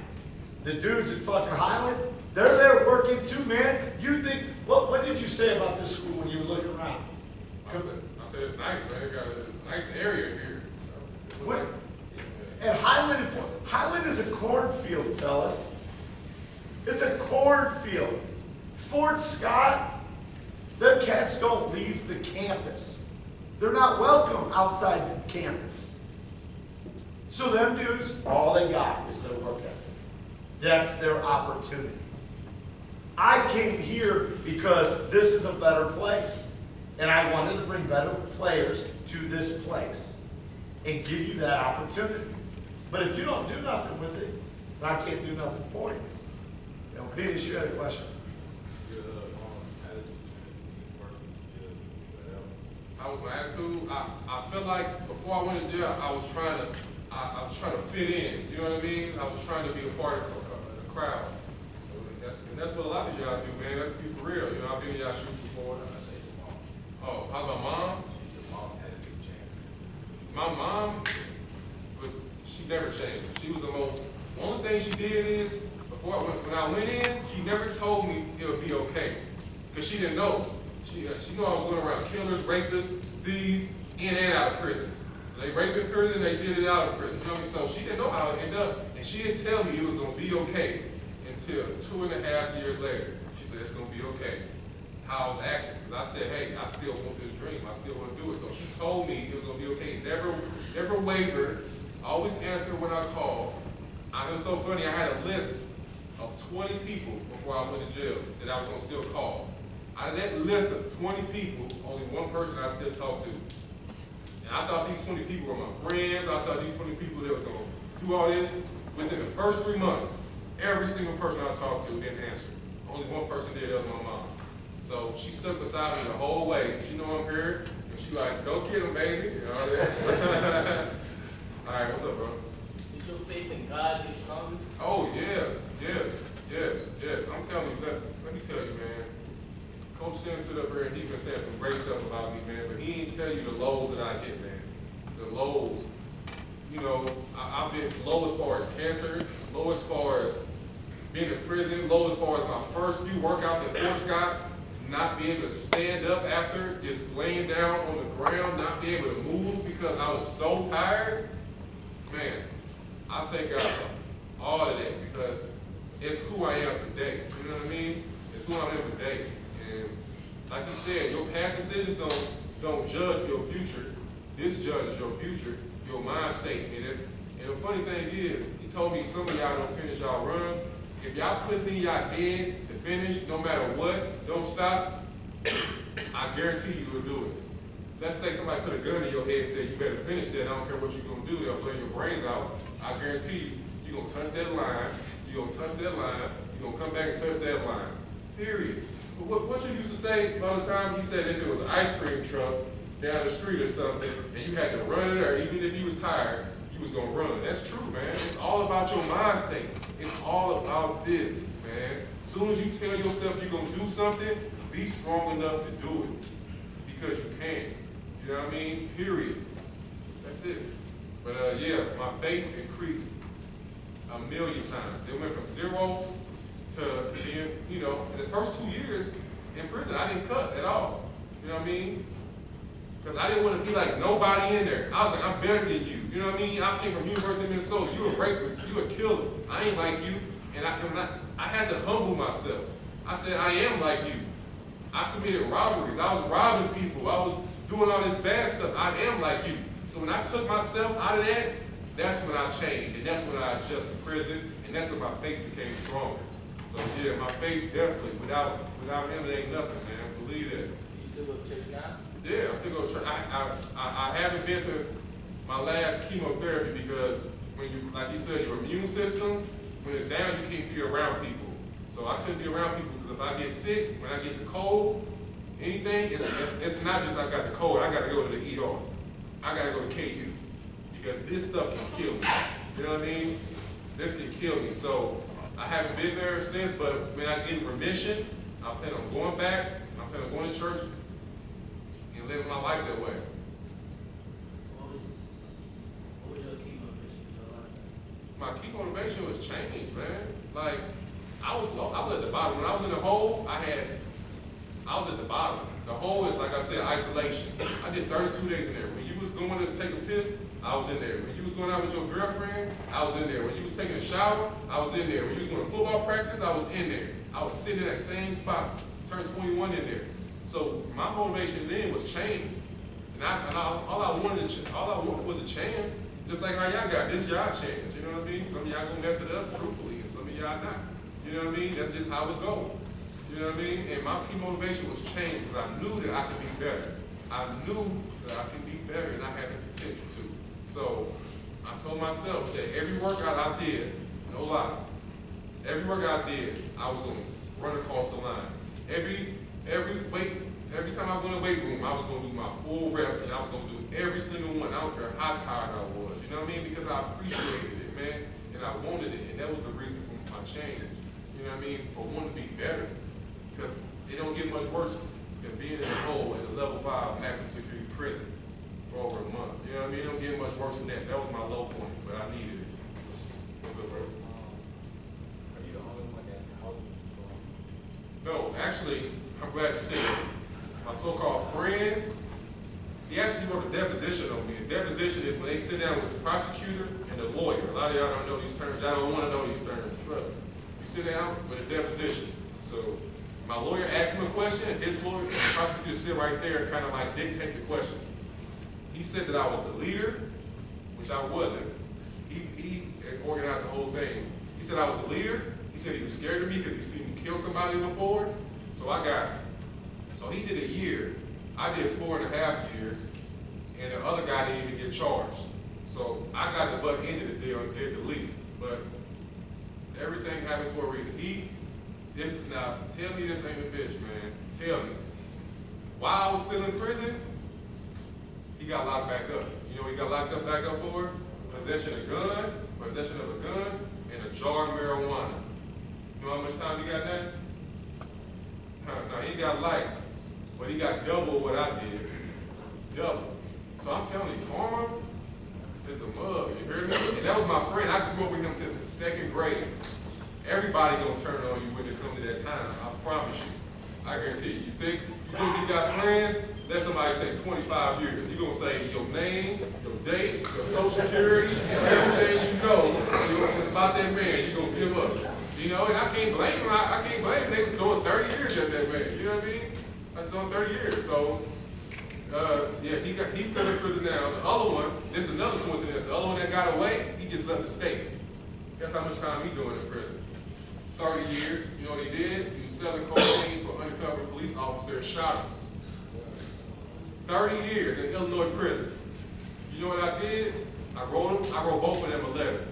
Speaker 1: The dudes at fucking Highland, they're there working too, man. You think, what did you say about this school when you were looking around?
Speaker 2: I said it's nice, man. It's a nice area here.
Speaker 1: What? At Highland is a cornfield, fellas. It's a cornfield. Fort Scott, their cats don't leave the campus. They're not welcome outside the campus. So them dudes, all they got is their work ethic. That's their opportunity. I came here because this is a better place. And I wanted to bring better players to this place and give you that opportunity. But if you don't do nothing with it, then I can't do nothing for you. You know, Venus, you had a question.
Speaker 2: How was my attitude? I felt like before I went to jail, I was trying to fit in. You know what I mean? I was trying to be a part of the crowd. And that's what a lot of y'all do, man. Let's be for real. You know, I've been in y'all shoes before. Oh, how about mom? My mom she never changed. She was the only thing she did is, when I went in, she never told me it would be okay. Because she didn't know. She knew I was going around killers, rapists, thieves, in and out of prison. So they raped in prison, they did it out of prison. You know what I mean? So she didn't know how it ended up. And she didn't tell me it was going to be okay until 2.5 years later. She said, it's going to be okay. How I was acting. Because I said, hey, I still want this dream. I still want to do it. So she told me it was going to be okay. Never wavered. Always answered when I called. It was so funny. I had a list of 20 people before I went to jail that I was going to still call. Out of that list of 20 people, only one person I still talk to. And I thought these 20 people were my friends. I thought these 20 people that was going to do all this. Within the first 3 months, every single person I talked to didn't answer. Only one person did, that was my mom. So she stuck beside me the whole way. She know I'm here, and she like, go get him, baby. You know, all that. All right, what's up, bro?
Speaker 3: Is your faith in God get stronger?
Speaker 2: Oh, yes. I'm telling you, let me tell you, man. Coach Sim sit up here and he been saying some great stuff about me, man, but he ain't tell you the lows that I hit, man. The lows. You know, I've been low as far as cancer, low as far as being in prison, low as far as my first few workouts at Fort Scott, not being able to stand up after, just laying down on the ground, not being able to move because I was so tired. Man, I thank God for all of that because it's who I am today. You know what I mean? It's who I am today. And like you said, your past decisions don't judge your future. This judges your future, your mind state. And the funny thing is, he told me some of y'all don't finish y'all runs. If y'all put in y'all head to finish, no matter what, don't stop, I guarantee you will do it. Let's say somebody put a gun in your head and said, you better finish that, I don't care what you're going to do, they'll blow your brains out. I guarantee you, you're going to touch that line, you're going to touch that line, you're going to come back and touch that line. Period. But what you used to say all the time, you said if it was an ice cream truck down the street or something, and you had to run it, or even if you was tired, you was going to run. That's true, man. It's all about your mind state. It's all about this, man. As soon as you tell yourself you're going to do something, be strong enough to do it. Because you can. You know what I mean? Period. That's it. But yeah, my faith increased 1,000,000 times. It went from 0 to being, you know, in the first 2 years in prison, I didn't cuss at all. You know what I mean? Because I didn't want to be like nobody in there. I was like, I'm better than you. You know what I mean? I came from University of Minnesota. You a rapist. You a killer. I ain't like you. And I had to humble myself. I said, I am like you. I committed robberies. I was robbing people. I was doing all this bad stuff. I am like you. So when I took myself out of that, that's when I changed. And that's when I adjusted to prison. And that's when my faith became stronger. So yeah, my faith definitely, without him, it ain't nothing, man. Believe that.
Speaker 5: You still go to church now?
Speaker 2: Yeah, I still go to church. I haven't been since my last chemotherapy because when you, like you said, your immune system, when it's down, you can't be around people. So I couldn't be around people because if I get sick, when I get the cold, anything, it's not just I got the cold, I got to go to the ER. I got to go to KU because this stuff can kill me. You know what I mean? This can kill me. So I haven't been there since, but when I get in remission, I plan on going back, I plan on going to church and living my life that way.
Speaker 3: What was your key motivation in your life?
Speaker 2: My key motivation was change, man. Like, I was at the bottom. When I was in the hole, I was at the bottom. The hole is, like I said, isolation. I did 32 days in there. When you was going to take a piss, I was in there. When you was going out with your girlfriend, I was in there. When you was taking a shower, I was in there. When you was going to football practice, I was in there. I was sitting in that same spot, turned 21 in there. So my motivation then was change. And all I wanted was a chance. Just like how y'all got this y'all chance. You know what I mean? Some of y'all gonna mess it up truthfully, and some of y'all not. You know what I mean? That's just how it goes. You know what I mean? And my key motivation was change because I knew that I could be better. I knew that I could be better and I had the potential to. So I told myself that every workout I did, no lie, every workout I did, I was going to run across the line. Every time I go in the weight room, I was going to do my full reps and I was going to do every single one. I don't care how tired I was. You know what I mean? Because I appreciated it, man, and I wanted it, and that was the reason for my change. You know what I mean? For wanting to be better. Because it don't get much worse than being in a hole in a level 5 maximum security prison for over a month. You know what I mean? It don't get much worse than that. That was my low point, but I needed it. What's up, bro?
Speaker 5: Are you the only one that's holding for?
Speaker 2: No, actually, I'm glad you said it. My so-called friend, he actually wrote a deposition on me. A deposition is when they sit down with the prosecutor and the lawyer. A lot of y'all don't know these terms. I don't want to know these terms, trust me. You sit down with a deposition. So my lawyer asked him a question, and his lawyer, and the prosecutor sit right there and kind of like dictate the questions. He said that I was the leader, which I wasn't. He organized the whole thing. He said I was the leader. He said he was scared of me because he seen me kill somebody before. So so he did a year. I did 4.5 years, and the other guy didn't even get charged. So I got the butt end of the deal and did the least. But everything happens for a reason. Now, tell me this ain't a bitch, man. Tell me. While I was still in prison, he got locked back up. You know what he got locked up back up for? Possession of a gun, and a jar of marijuana. You know how much time he got that? No, he got light, but he got double what I did. Double. So I'm telling you, karma is a mug, you hear me? And that was my friend. I grew up with him since the 2nd grade. Everybody gonna turn on you when it comes to that time. I promise you. I guarantee you. You think you got friends? Let somebody say 25 years. You're gonna say your name, your date, your social security, everything you know about that man, you're gonna give up. You know, and I can't blame him. I can't blame him. They were doing 30 years at that man. You know what I mean? I was doing 30 years. So yeah, he's still in prison now. The other one, there's another coincidence. The other one that got away, he just left the state. Guess how much time he doing in prison? 30 years. You know what he did? He was selling cocaine to an undercover police officer and shot him. 30 years in Illinois prison. You know what I did? I wrote both of them a letter.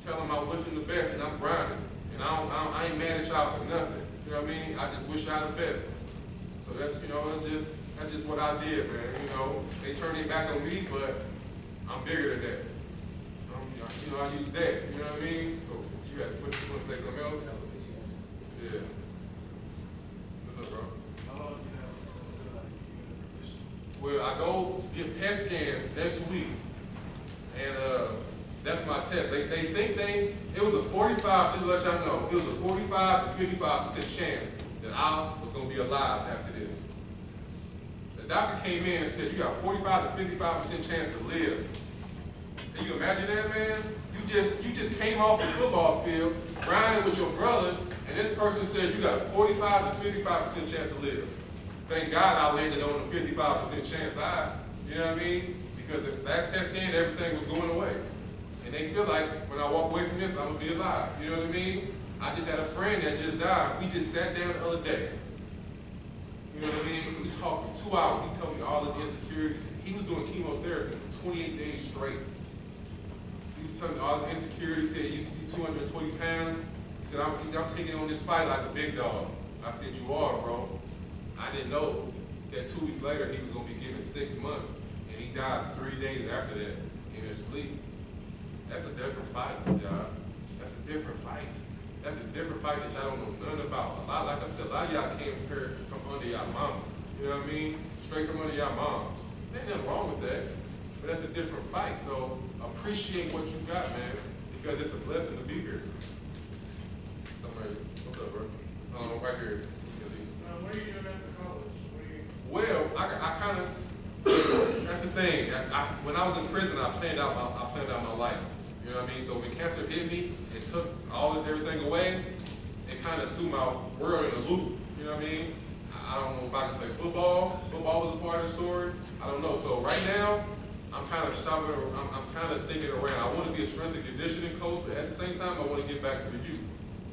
Speaker 2: Tell them I wish them the best and I'm grinding. And I ain't mad at y'all for nothing. You know what I mean? I just wish y'all the best. So that's, you know, that's just what I did, man. You know, they turned their back on me, but I'm bigger than that. You know, I use that. You know what I mean? So you got to put something else. Yeah. What's up, bro?
Speaker 3: How long do you have until like you get in a position?
Speaker 2: get PET scans next week. And that's my test. They think it was a 45, just to let y'all know, it was a 45 to 55% chance that I was going to be alive after this. The doctor came in and said, you got 45 to 55% chance to live. Can you imagine that, man? You just came off the football field, grinding with your brothers, and this person said you got a 45 to 55% chance to live. Thank God I landed on the 55% chance side. You know what I mean? Because the last PET scan, everything was going away. And they feel like when I walk away from this, I'm gonna be alive. You know what I mean? I just had a friend that just died. We just sat down the other day. You know what I mean? We talked for 2 hours. He told me all the insecurities. He was doing chemotherapy for 28 days straight. He was telling me all the insecurities. He said he used to be 220 pounds. He said, I'm taking on this fight like a big dog. I said, you are, bro. I didn't know that 2 weeks later he was going to be given 6 months. And he died 3 days after that in his sleep. That's a different fight, y'all. That's a different fight. That's a different fight that y'all don't know nothing about. Like I said, a lot of y'all came here from under y'all mama. You know what I mean? Straight from under y'all moms. There ain't nothing wrong with that. But that's a different fight. So appreciate what you got, man, because it's a blessing to be here. Somebody, what's up, bro? Right here.
Speaker 5: Where are you doing after college?
Speaker 2: Well, I kind of, that's the thing. When I was in prison, I planned out my life. You know what I mean? So when cancer hit me, it took everything away. It kind of threw my world in a loop. You know what I mean? I don't know if I can play football. Football was a part of the story. I don't know. So right now, I'm kind of shopping. I'm kind of thinking around. I want to be a strength and conditioning coach, but at the same time, I want to get back to the youth.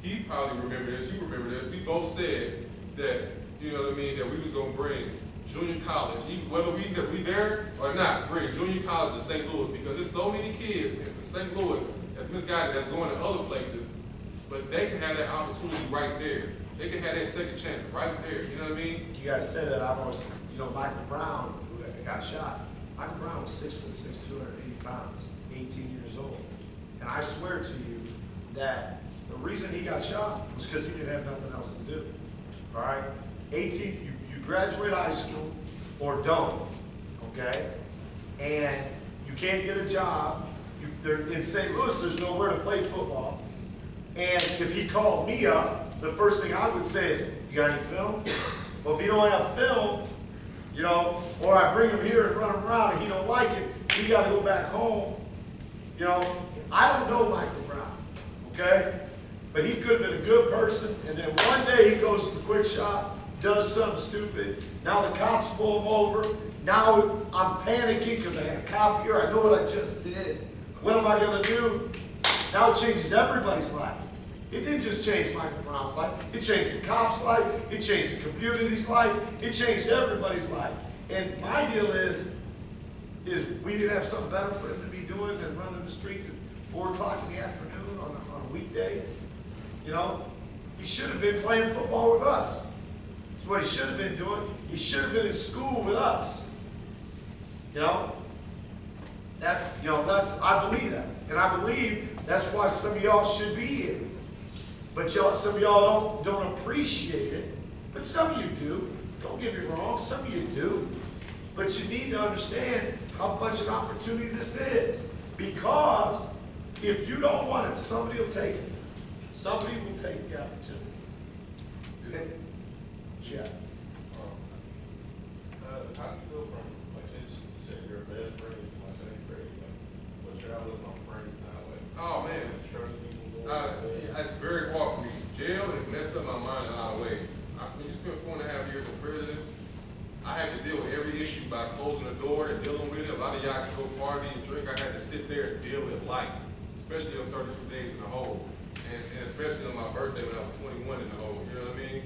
Speaker 2: He probably remember this. You remember this. We both said that, you know what I mean, that we was going to bring junior college, whether we there or not, bring junior college to St. Louis, because there's so many kids in St. Louis that's misguided, that's going to other places, but they can have that opportunity right there. They can have that second chance right there. You know what I mean?
Speaker 1: You guys said that. I've always, Michael Brown, who got shot. Michael Brown was 6'6", 280 pounds, 18 years old. And I swear to you that the reason he got shot was because he didn't have nothing else to do. All right? 18, you graduate high school or don't, okay? And you can't get a job. In St. Louis, there's nowhere to play football. And if he called me up, the first thing I would say is, you got any film? Well, if you don't have film, or I bring him here and run him around and he don't like it, he got to go back home. I don't know Michael Brown, okay? But he could have been a good person, and then one day he goes to the quick shop, does something stupid. Now the cops pull him over. Now I'm panicking because I got a cop here. I know what I just did. What am I going to do? Now it changes everybody's life. It didn't just change Michael Brown's life. It changed the cop's life. It changed the community's life. It changed everybody's life. And my deal is we didn't have something better for him to be doing than running the streets at 4 o'clock in the afternoon on a weekday. He should have been playing football with us. That's what he should have been doing. He should have been in school with us. I believe that. And I believe that's why some of y'all should be here. But some of y'all don't appreciate it. But some of you do. Don't get me wrong, some of you do. But you need to understand how much an opportunity this is. Because if you don't want it, somebody will take it. Somebody will take the opportunity. Yeah.
Speaker 5: How do you go from, since you said your best friend is my 7th grade, but you're out with my friends now,
Speaker 2: Oh, man.
Speaker 5: trust people.
Speaker 2: It's very hard for me. Jail has messed up my mind in a lot of ways. You spent 4.5 years in prison. I had to deal with every issue by closing the door and dealing with it. A lot of y'all can go party and drink. I had to sit there and deal with life, especially on 32 days in the hole, and especially on my birthday when I was 21 in the hole. You know what I mean?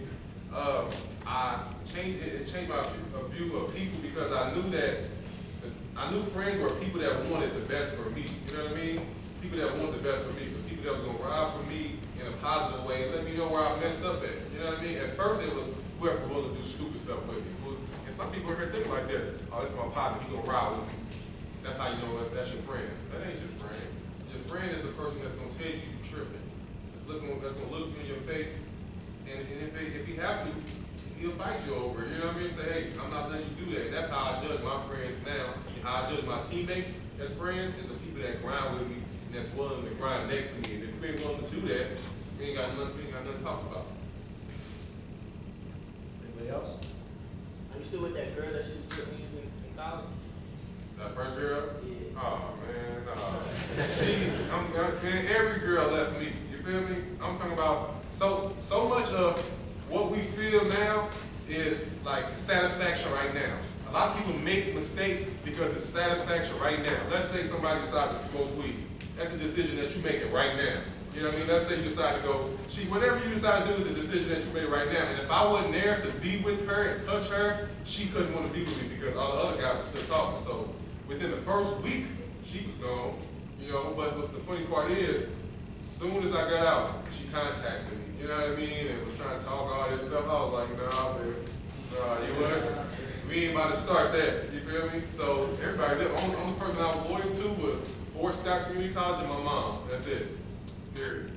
Speaker 2: It changed my view of people because I knew friends were people that wanted the best for me. You know what I mean? People that wanted the best for me, but people that were gonna ride for me in a positive way and let me know where I messed up at. You know what I mean? At first it was whoever was to do stupid stuff with me. And some people are here thinking like that. Oh, this is my partner, he gonna ride with me. That's how you know that's your friend. That ain't your friend. Your friend is the person that's gonna tell you tripping. That's gonna look you in your face. And if he have to, he'll fight you over it. You know what I mean? Say, hey, I'm not letting you do that. And that's how I judge my friends now. And how I judge my teammates as friends is the people that grind with me and that's willing to grind next to me. And if you ain't willing to do that, we ain't got nothing to talk about.
Speaker 1: Anybody else?
Speaker 3: Are you still with that girl that she was with when you was in college?
Speaker 2: That first girl?
Speaker 3: Yeah.
Speaker 2: Oh man, man, every girl left me. You feel me? I'm talking about so much of what we feel now is like satisfaction right now. A lot of people make mistakes because it's satisfaction right now. Let's say somebody decides to smoke weed. That's a decision that you're making right now. You know what I mean? Let's say you decide to go, whatever you decide to do is a decision that you made right now. And if I wasn't there to be with her and touch her, she couldn't want to be with me because all the other guys were still talking. So within the first week, she was gone. You know, but what's the funny part is, as soon as I got out, she contacted me. You know what I mean? And was trying to talk all this stuff. I was like, nah, man. Nah, you what? We ain't about to start that. You feel me? So everybody, the only person I was loyal to was Fort Scott Community College and my mom. That's it. Period.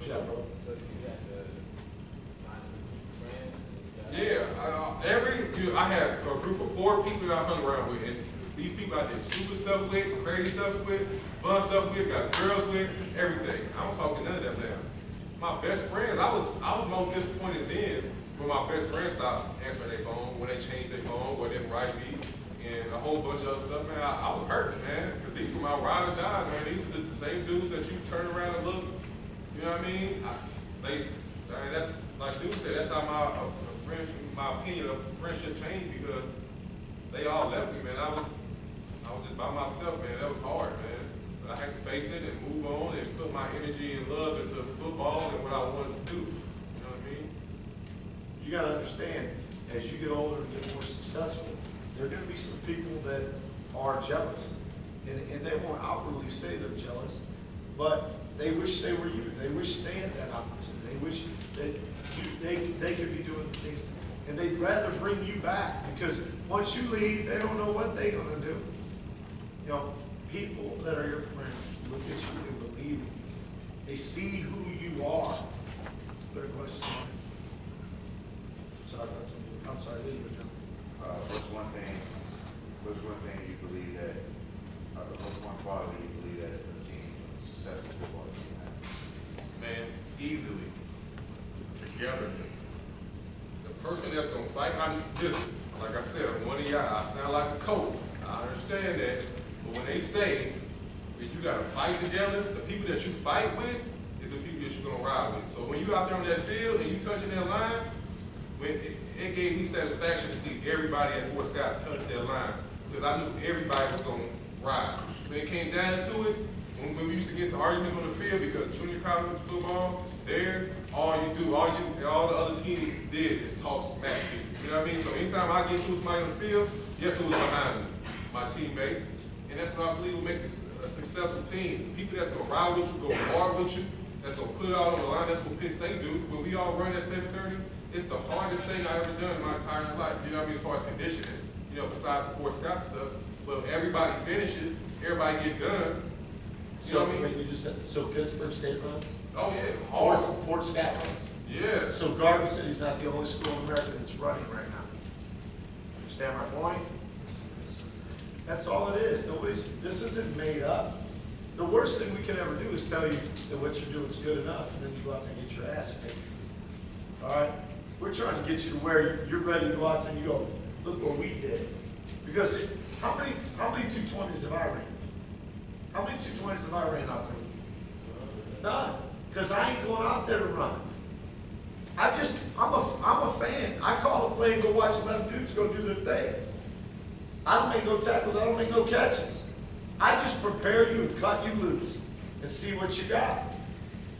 Speaker 1: Yeah, bro.
Speaker 5: So you got the friends?
Speaker 2: I had a group of 4 people that I hung around with, and these people I did stupid stuff with, crazy stuff with, fun stuff with, got girls with, everything. I don't talk to none of them now. My best friends, I was most disappointed then when my best friends stopped answering their phone, when they changed their phone, or didn't write me, and a whole bunch of other stuff, man. I was hurt, man, because these were my ride or dies, man. These are the same dudes that you turn around and look, you know what I mean? Like dude said, that's how my opinion of friendship changed, because they all left me, man. I was just by myself, man. That was hard, man. But I had to face it and move on and put my energy and love into football and what I wanted to do. You know what I mean?
Speaker 1: You gotta understand, as you get older and get more successful, there are gonna be some people that are jealous. And they won't outwardly say they're jealous, but they wish they were you. They wish they had that opportunity. They wish that they could be doing things, and they'd rather bring you back, because once you leave, they don't know what they're gonna do. You know, people that are your friends look at you and believe in you. They see who you are. Better question. Sorry, I'm sorry, leave it.
Speaker 4: What's one thing you believe that, what's one quality you believe that a team, a successful football team has?
Speaker 2: Man, easily. Togetherness. The person that's gonna fight, like I said, I'm one of y'all. I sound like a coach. I understand that. But when they say that you gotta fight together, the people that you fight with is the people that you're gonna ride with. So when you out there on that field and you touching that line, it gave me satisfaction to see everybody at Fort Scott touch that line, because I knew everybody was gonna ride. When it came down to it, when we used to get to arguments on the field, because junior college football, all the other teams did is talk smack to you. You know what I mean? So anytime I get to somebody on the field, guess who's behind me? My teammates. And that's what I believe will make a successful team. People that's gonna ride with you, go hard with you, that's gonna put it all on the line, that's what Pitt State do. When we all run at 7:30, it's the hardest thing I've ever done in my entire life. You know what I mean? As far as conditioning, you know, besides the Fort Scott stuff. But everybody finishes, everybody get done. You know what I mean?
Speaker 1: You just said, so Pittsburgh State runs?
Speaker 2: Oh yeah, hard.
Speaker 1: Fort Scott runs.
Speaker 2: Yeah.
Speaker 1: So Garden City's not the only school in America that's running right now. Understand my point? That's all it is. This isn't made up. The worst thing we can ever do is tell you that what you're doing is good enough, and then you go out there and get your ass kicked. All right? We're trying to get you to where you're ready to go out there and you go, look what we did. Because how many 220s have I ran? How many 220s have I ran out there? None. Because I ain't going out there to run. I'm a fan. I call a play and go watch 11 dudes go do their thing. I don't make no tackles, I don't make no catches. I just prepare you and cut you loose and see what you got.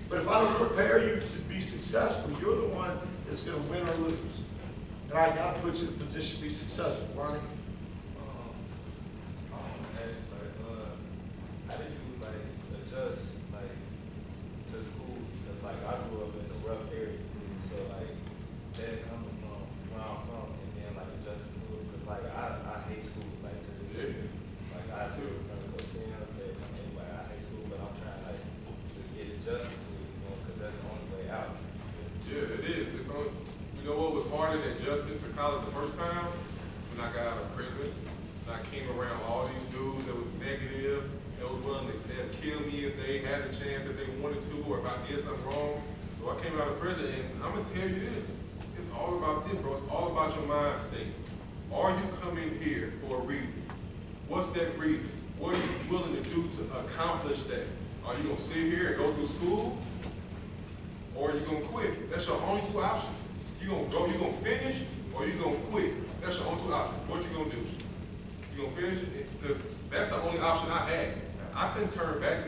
Speaker 1: But if I don't prepare you to be successful, you're the one that's going to win or lose. And I got to put you in a position to be successful. Ronnie?
Speaker 5: How did you adjust to school? Because I grew up in a rough area, so that coming from where I'm from, and then adjust to school. Because I hate school to this day. I still from the coach and say anyway, I hate school, but I'm trying to get adjusted to it, because that's the only way out.
Speaker 2: Yeah, it is. You know what was hard college the first time, when I got out of prison, and I came around all these dudes that was negative, that was willing to they'd kill me if they had a chance, if they wanted to, or if I did something wrong. So I came out of prison, and I'm gonna tell you this, it's all about this, bro. It's all about your mind state. Are you coming here for a reason? What's that reason? What are you willing to do to accomplish that? Are you gonna sit here and go through school? Or are you gonna quit? That's your only two options. You gonna finish, or you gonna quit. That's your only two options. What you gonna do? You gonna finish it? Because that's the only option I had. I couldn't turn back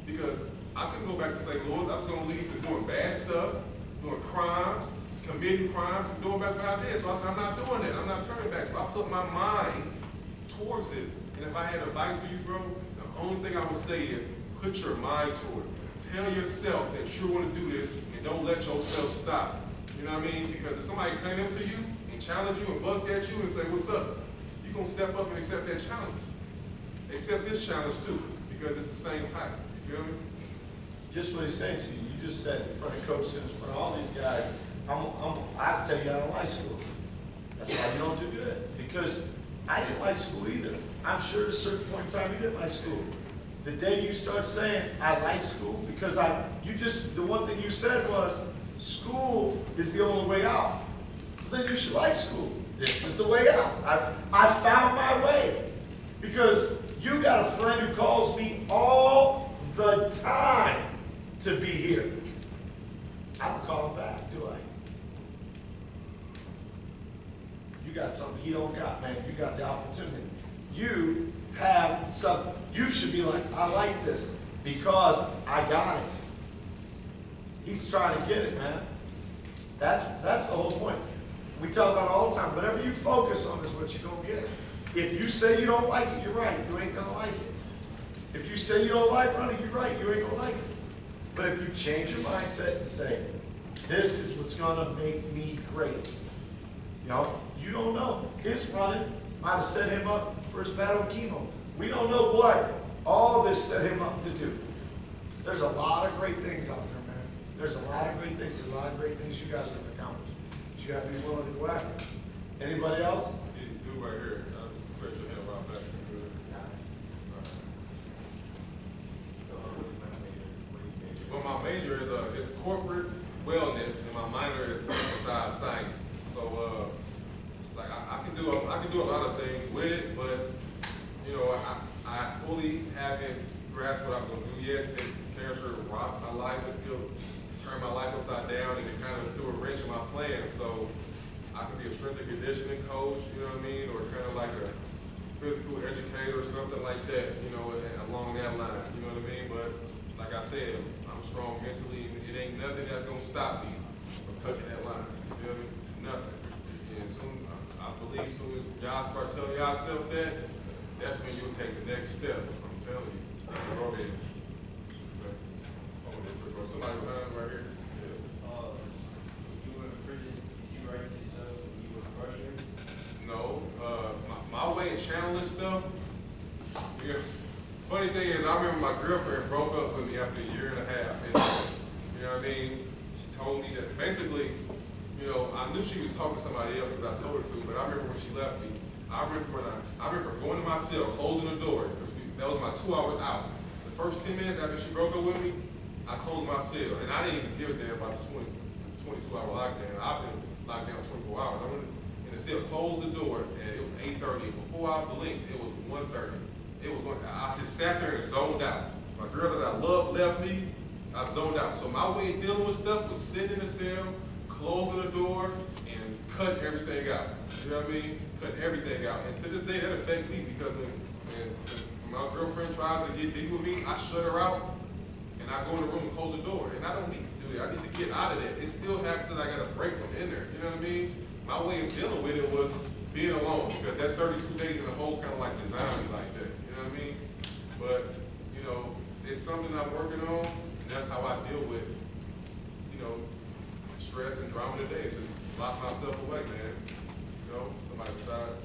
Speaker 2: because I couldn't go back to St. Louis. I was gonna lead to doing bad stuff, doing crimes, committing crimes, and doing back what I did. So I said, I'm not doing that. I'm not turning back. So I put my mind towards this. And if I had advice for you, bro, the only thing I would say is put your mind toward it. Tell yourself that you want to do this, and don't let yourself stop. You know what I mean? Because if somebody came up to you and challenged you and bucked at you and say, what's up? You're going to step up and accept that challenge. Accept this challenge too, because it's the same type. You feel me?
Speaker 1: Just what he's saying to you, you just said in front of coaches, in front of all these guys, I have to tell you I don't like school. That's why you don't do good. Because I didn't like school either. I'm sure at a certain point in time you didn't like school. The day you start saying, I like school, because the one thing you said was, school is the only way out. Well, then you should like school. This is the way out. I found my way. Because you got a friend who calls me all the time to be here. I don't call him back, do I? You got something he don't got, man. You got the opportunity. You have something. You should be like, I like this because I got it. He's trying to get it, man. That's the whole point. We talk about it all the time. Whatever you focus on is what you're going to get. If you say you don't like it, you're right. You ain't going to like it. If you say you don't like running, you're right. You ain't going to like it. But if you change your mindset and say, this is what's going to make me great. You know, you don't know. His running might have set him up for his battle with chemo. We don't know what all this set him up to do. There's a lot of great things out there, man. There's a lot of great things. There's a lot of great things you guys have accomplished. But you got to be willing to go after it. Anybody else?
Speaker 2: You right here. Put your hand around back. Well, my major is corporate wellness, and my minor is exercise science. So, like I can do a lot of things with it, but you know, I fully haven't grasped what I'm gonna do yet. This cancer rocked my life. It still turned my life upside down, and it kind of threw a wrench in my plans. So, I can be a strength and conditioning coach, you know what I mean, or kind of like a physical educator or something like that, you know, along that line, you know what I mean? But like I said, I'm strong mentally, and it ain't nothing that's gonna stop me from tucking that line. You feel me? Nothing. And soon, I believe, soon as y'all start telling yourself that, that's when you'll take the next step. I'm telling you. Go ahead. Somebody behind right here. Yeah.
Speaker 3: You were in prison, did you write this up when you were incarcerated?
Speaker 2: No, my way of channeling stuff, yeah. Funny thing is, I remember my girlfriend broke up with me after a year and a half, and you know what I mean? She told me that basically, you know, I knew she was talking to somebody else because I told her to, but I remember when she left me, I remember going to my cell, closing the door, because that was my 2 hours out. The first 10 minutes after she broke up with me, I closed my cell, and I didn't even give a damn about the 22-hour lockdown. I've been locked down 24 hours. I went in the cell, closed the door, and it was 8:30. Before I blinked, it was 1:30. I just sat there and zoned out. My girl that I love left me, I zoned out. So my way of dealing with stuff was sitting in the cell, closing the door, and cutting everything out. You know what I mean? Cutting everything out. And to this day, that affects me because when my girlfriend tries to get deep with me, I shut her out. And I go in the room and close the door. And I don't need to do that. I need to get out of that. It still happens that I got a break from in there. You know what I mean? My way of dealing with it was being alone because that 32 days in the hole kind of like designed me like that. You know what I mean? But, you know, it's something I'm working on. And that's how I deal with, you know, stress and drama today. Just lock myself away, man. You know, somebody beside.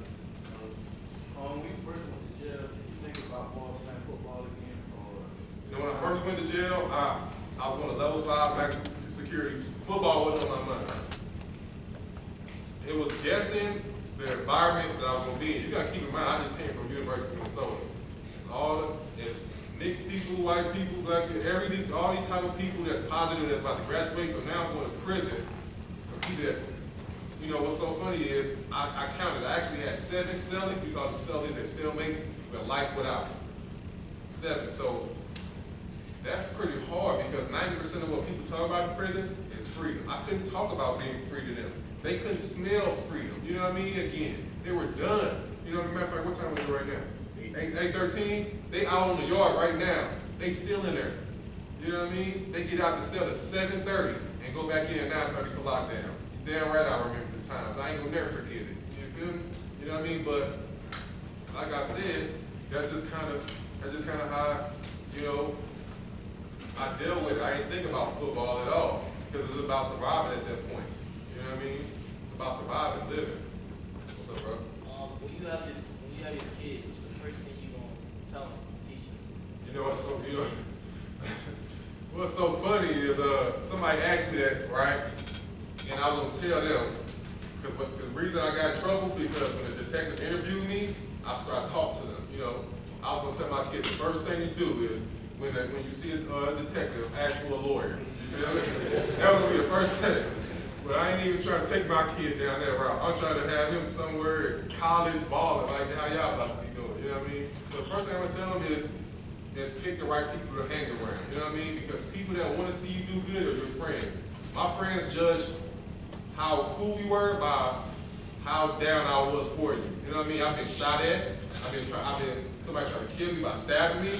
Speaker 3: When you first went to jail, did you think about playing football again, or?
Speaker 2: You know, when I first went to jail, I was on a level 5 max security. Football wasn't on my mind. it was guessing the environment that I was gonna be in. You gotta keep in mind, I just came from University of Minnesota. It's mixed people, white people, black people, all these type of people that's positive, that's about to graduate. So now I'm going to prison for people that, you know, what's so funny is, I counted, I actually had 7 cellies. We call them cellies, they're cellmates, but life without. 7. So that's pretty hard because 90% of what people talk about in prison is freedom. I couldn't talk about being free to them. They couldn't smell freedom. You know what I mean? Again, they were done. You know, as a matter of fact, what time is it right now? 8:13. They out on the yard right now. They still in there. You know what I mean? They get out the cell at 7:30 and go back in at 9:30 for lockdown. Damn right I remember the times. I ain't gonna never forget it. You feel me? You know what I mean? But like I said, that's just kind of how, you know, I dealt with it. I didn't think about football at all because it was about surviving at that point. You know what I mean? It's about surviving, living. What's up, bro?
Speaker 6: When you have your kids, what's the first thing you gonna tell them, teach them?
Speaker 2: You know what's so, what's so funny is somebody asked me that, right? And I was gonna tell them, because the reason I got in trouble, because when the detective interviewed me, I started talking to them. You know, I was gonna tell my kids the first thing to do is when you see a detective, ask for a lawyer. You know? That was gonna be the first thing. But I ain't even trying to take my kid down that route. I'm trying to have him somewhere in college balling like how y'all about to be doing. You know what I mean? So the first thing I'm gonna tell them is pick the right people to hang around. You know what I mean? Because people that want to see you do good are your friends. My friends judge how cool we were by how down I was for you. You know what I mean? I've been shot at. Somebody tried to kill me by stabbing me.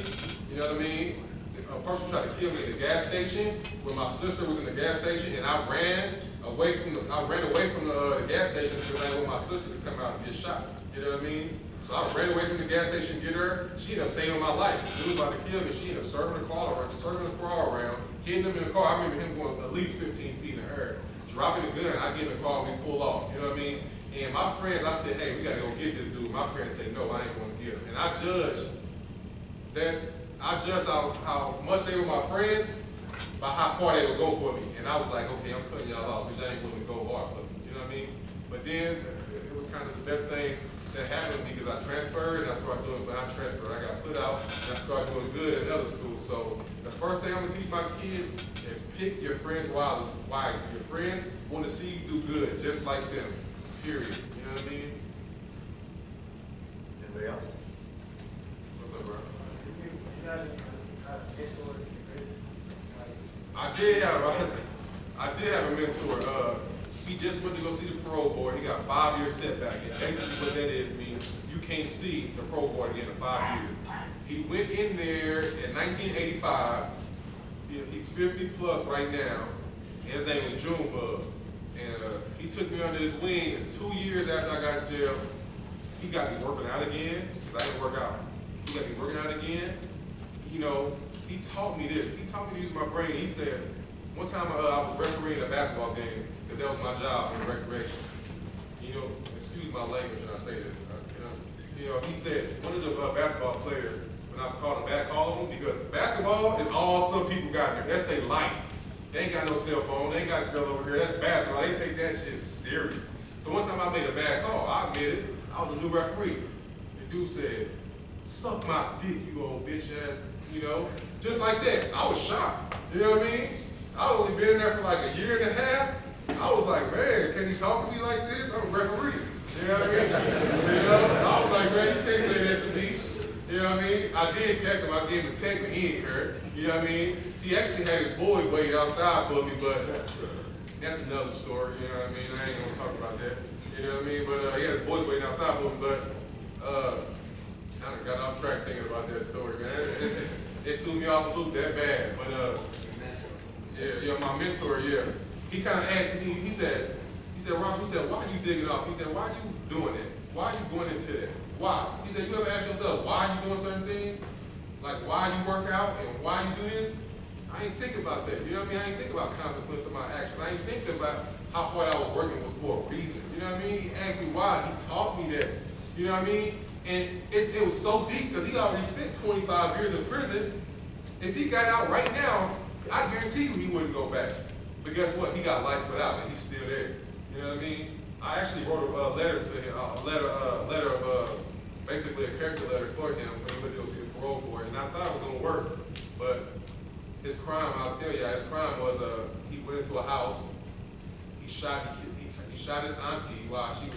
Speaker 2: You know what I mean? A person tried to kill me at the gas station when my sister was in the gas station, and I ran away from the gas station because I didn't want my sister to come out and get shot. You know what I mean? So I ran away from the gas station to get her. She ended up saving my life. She was about to kill me. She ended up circling the car around, hitting him in the car. I remember him going at least 15 feet in the air, dropping the gun. I get in the car and we pull off. You know what I mean? And my friends, I said, hey, we got to go get this dude. My friends say, no, I ain't going to get him. And I judged how much they were my friends by how far they would go for me. And I was like, okay, I'm cutting y'all off because y'all ain't willing to go hard for me. You know what I mean? But then it was kind of the best thing that happened to me because I transferred and I got put out and I started doing good at another school. So the first thing I'm going to teach my kid is pick your friends wisely. Your friends want to see you do good just like them. Period. You know what I mean?
Speaker 1: Anybody else?
Speaker 2: What's up, bro?
Speaker 3: You guys have a mentor in prison?
Speaker 2: I did have a mentor. He just went to go see the parole board. He got 5 years setback. And basically what that is means you can't see the parole board again in 5 years. He went in there in 1985. He's 50 plus right now. And his name was Junebug. And he took me under his wing. And 2 years after I got in jail, he got me working out again because I didn't work out. He got me working out again. You know, he taught me this. He taught me to use my brain. He said, one time I was refereeing a basketball game because that was my job in recreation. You know, excuse my language when I say this. You know, he said, one of the basketball players, when I called him back, call him because basketball is all some people got here. That's their life. They ain't got no cell phone. They ain't got a girl over here. That's basketball. They take that shit serious. So one time I made a bad call. I admit it. I was a new referee. The dude said, suck my dick, you old bitch ass. You know, just like that. I was shocked. You know what I mean? I only been in there for like a year and a half. I was like, man, can he talk to me like this? I'm a referee. You know what I mean? You know, I was like, man, you can't say that to me. You know what I mean? I did text him. I gave him a text, but he ain't heard. You know what I mean? He actually had his boys waiting outside for me, but that's another story. You know what I mean? I ain't gonna talk about that. You know what I mean? But he had his boys waiting outside for me, but I got off track thinking about that story, man. It threw me off a loop that bad. But yeah, my mentor, yeah. He kind of asked me, he said, Rob, why are you digging off? He said, why are you doing it? Why are you going into that? Why? He said, you ever ask yourself, why are you doing certain things? Like why you work out and why you do this? I ain't think about that. You know what I mean? I ain't think about consequence of my actions. I ain't think about how hard I was working was for a reason. You know what I mean? He asked me why. He taught me that. You know what I mean? And it was so deep because he already spent 25 years in prison. If he got out right now, I guarantee you he wouldn't go back. But guess what? He got life without and he's still there. You know what I mean? I actually wrote a letter to him, letter of basically a character letter for him when he went to go see the parole board, and I thought it was gonna work, but his crime, I'll tell you, his crime was he went into a house, he shot his auntie while she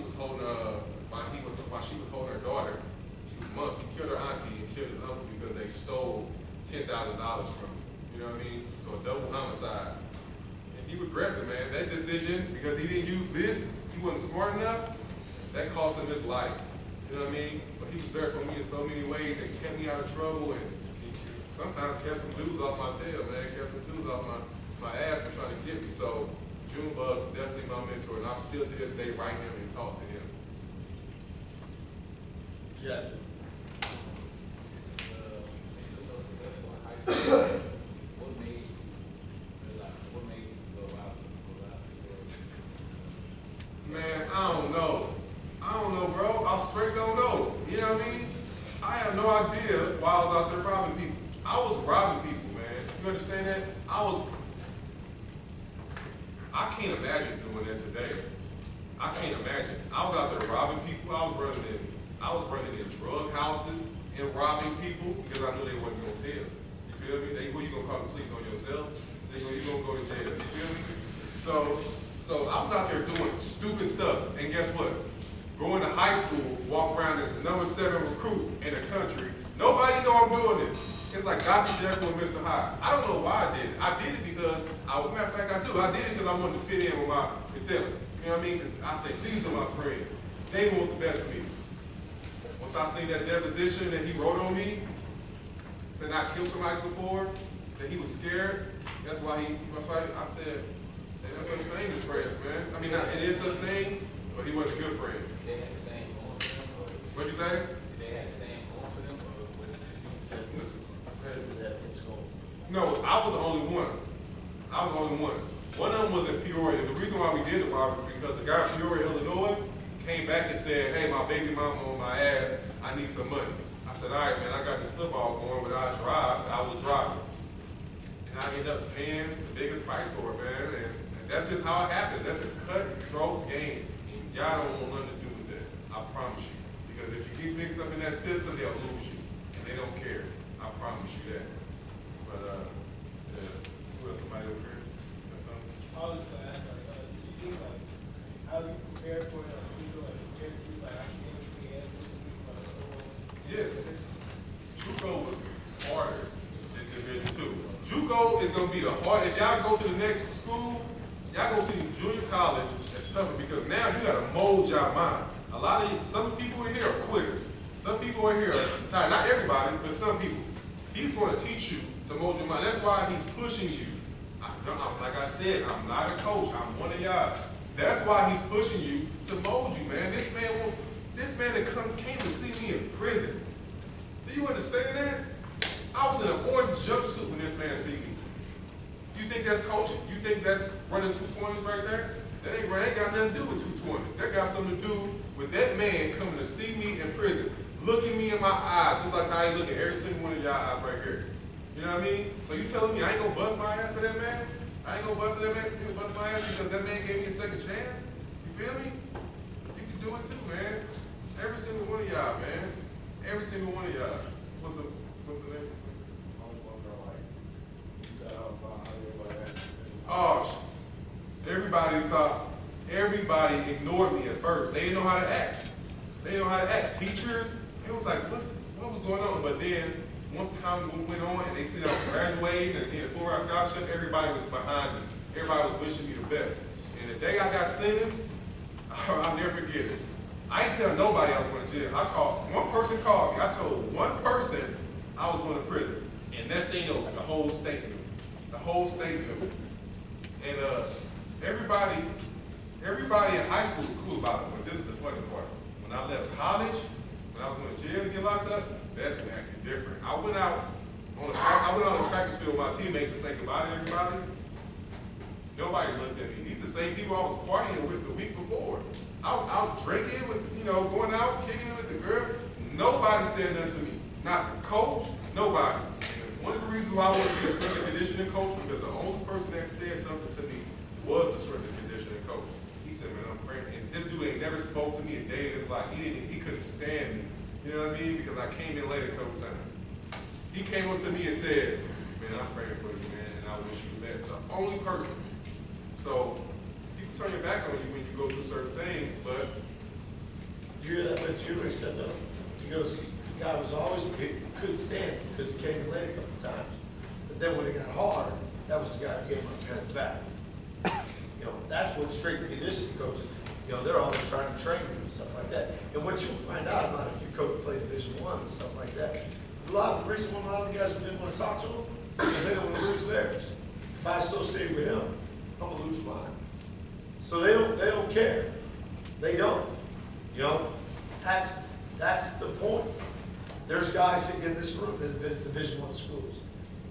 Speaker 2: was holding her daughter. She was months. He killed her auntie and killed his uncle because they stole $10,000 from him. You know what I mean? So a double homicide. And he regrets it, man. That decision, because he didn't use this, he wasn't smart enough, that cost him his life. You know what I mean? But he was there for me in so many ways and kept me out of trouble, and he sometimes kept some dudes off my tail, man. Kept some dudes off my ass for trying to get me. So Junebug is definitely my mentor, and I'm still to this day write him and talk to him.
Speaker 1: Jeff.
Speaker 2: Man, I don't know. Bro. I straight don't know. You know what I mean? I have no idea why I was out there robbing people. I was robbing people, man. You understand that? I can't imagine doing that today. I can't imagine. I was out there robbing people. I was running in drug houses and robbing people because I knew they wasn't gonna tell. You feel me? Who you gonna call the police on yourself? You gonna go to jail. You feel me? So I was out there doing stupid stuff, and guess what? Going to high school, walk around as the number 7 recruit in the country. Nobody know I'm doing this. It's like Dr. Jekyll and Mr. Hyde. I don't know why I did it. I did it because, matter of fact, I do. I did it because I wanted to fit in with them. You know what I mean? Because I say, these are my friends. They want the best for me. Once I seen that deposition that he wrote on me, said I killed somebody before, that he was scared, that's why I said, there's no such thing as friends, man. I mean, it is such thing, but he wasn't a good friend.
Speaker 5: They had the same going for them, or
Speaker 2: What'd you say?
Speaker 5: they had the same going for them, or was it
Speaker 2: No, I was the only one. One of them was in Peoria. The reason why we did the robbery was because the guy in Peoria, Illinois, came back and said, hey, my baby mama on my ass, I need some money. I said, all right, man, I got this football going without a drive, I will drive it. And I ended up paying the biggest price for it, man. And that's just how it happens. That's a cutthroat game. And y'all don't want nothing to do with that. I promise you. Because if you get mixed up in that system, they'll lose you. And they don't care. I promise you that. But, yeah. Who else? Somebody over here? Got something?
Speaker 7: I was just gonna ask, do you think, how do you prepare for it, prepare to, I can't be
Speaker 2: Yeah. JUCO was harder than Division II. JUCO is gonna be the hard. If y'all go to the next school, y'all go see junior college. It's tougher because now you gotta mold your mind. Some people in here are quitters. Some people in here are tired. Not everybody, but some people. He's gonna teach you to mold your mind. That's why he's pushing you. Like I said, I'm not a coach. I'm one of y'all. That's why he's pushing you to mold you, man. This man that came to see me in prison. Do you understand that? I was in an orange jumpsuit when this man see me. You think that's coaching? You think that's running 220s right there? That ain't got nothing to do with 220s. That got something to do with that man coming to see me in prison, looking me in my eyes, just like how he look at every single one of y'all eyes right here. You know what I mean? So you telling me I ain't gonna bust my ass for that man? I ain't gonna bust my ass because that man gave me a second chance? You feel me? You can do it too, man. Every single one of y'all, man. Every single one of y'all. What's the name? Oh, everybody ignored me at first. They didn't know how to act. Teachers, it was like, what was going on? But then, once time went on and they see that I was graduating and getting a full-ride scholarship, everybody was behind me. Everybody was wishing me the best. And the day I got sentenced, I'll never forget it. I didn't tell nobody I was going to jail. One person called me. I told one person I was going to prison. And next thing you know, the whole state knew. The whole state knew. And everybody in high school was cool about it, but this is the funny part. When I left college, when I was going to jail to get locked up, that's when it acted different. I went out on the practice field with my teammates to say goodbye to everybody. Nobody looked at me. These are the same people I was partying with the week before. I was out drinking with, going out, kicking it with the girl. Nobody said nothing to me. Not the coach, nobody. And one of the reasons why I wanted to be a strength and conditioning coach because the only person that said something to me was the strength and conditioning coach. He said, man, I'm praying. And this dude ain't never spoke to me a day in his life. He couldn't stand me. You know what I mean? Because I came in late a couple times. He came up to me and said, man, I'm praying for you, man, and I wish you the best. The only person. So people turn your back on you when you go through certain things, but
Speaker 1: You hear that, but you already said no. He goes, the guy was always, he couldn't stand it because he came in late a couple times. But then when it got hard, that was the guy who gave him his back. You know, that's what strength and conditioning coaches, you know, they're always trying to train you and stuff like that. And what you'll find out about if you coach play Division I and stuff like that, a lot of the reason why a lot of the guys didn't want to talk to him because they don't want to lose theirs. If I associate with him, I'm gonna lose mine. So they don't care. They don't. You know, that's the point. There's guys in this room that have been in Division I schools,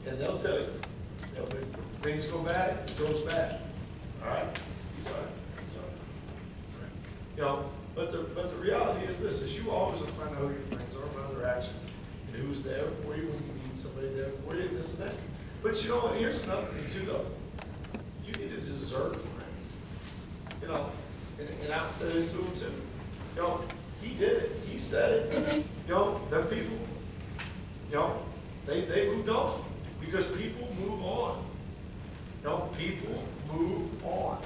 Speaker 1: and they'll tell you, you know, when things go bad, it goes bad. All right? He's all right. He's all right. You know, but the reality is this: is you always will find out who your friends are by their action, and who's there for you when you need somebody there for you, and this and that. But you know what? Here's another thing too, though. You need to deserve friends. You know, and I'll say this to him too. You know, he did it. He said it. You know, them people, you know, they moved on because people move on. You know, people move on.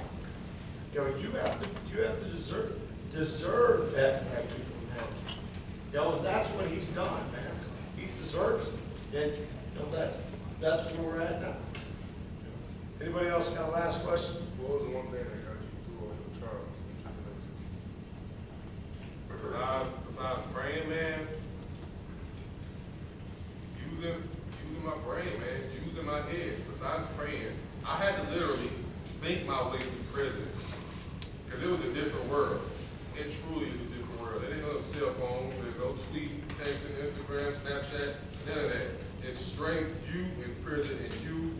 Speaker 1: You know, you have to deserve that people now. You know, and that's what he's done, man. He deserves it. And you know, that's where we're at now. Anybody else got a last question?
Speaker 2: what was the one thing that got you through over the trial? Besides praying, man, using my brain, man, using my head. Besides praying, I had to literally think my way through prison. Because it was a different world. It truly is a different world. There ain't no cell phones, there's no tweet, texting, Instagram, Snapchat, none of that. It's straight you in prison and you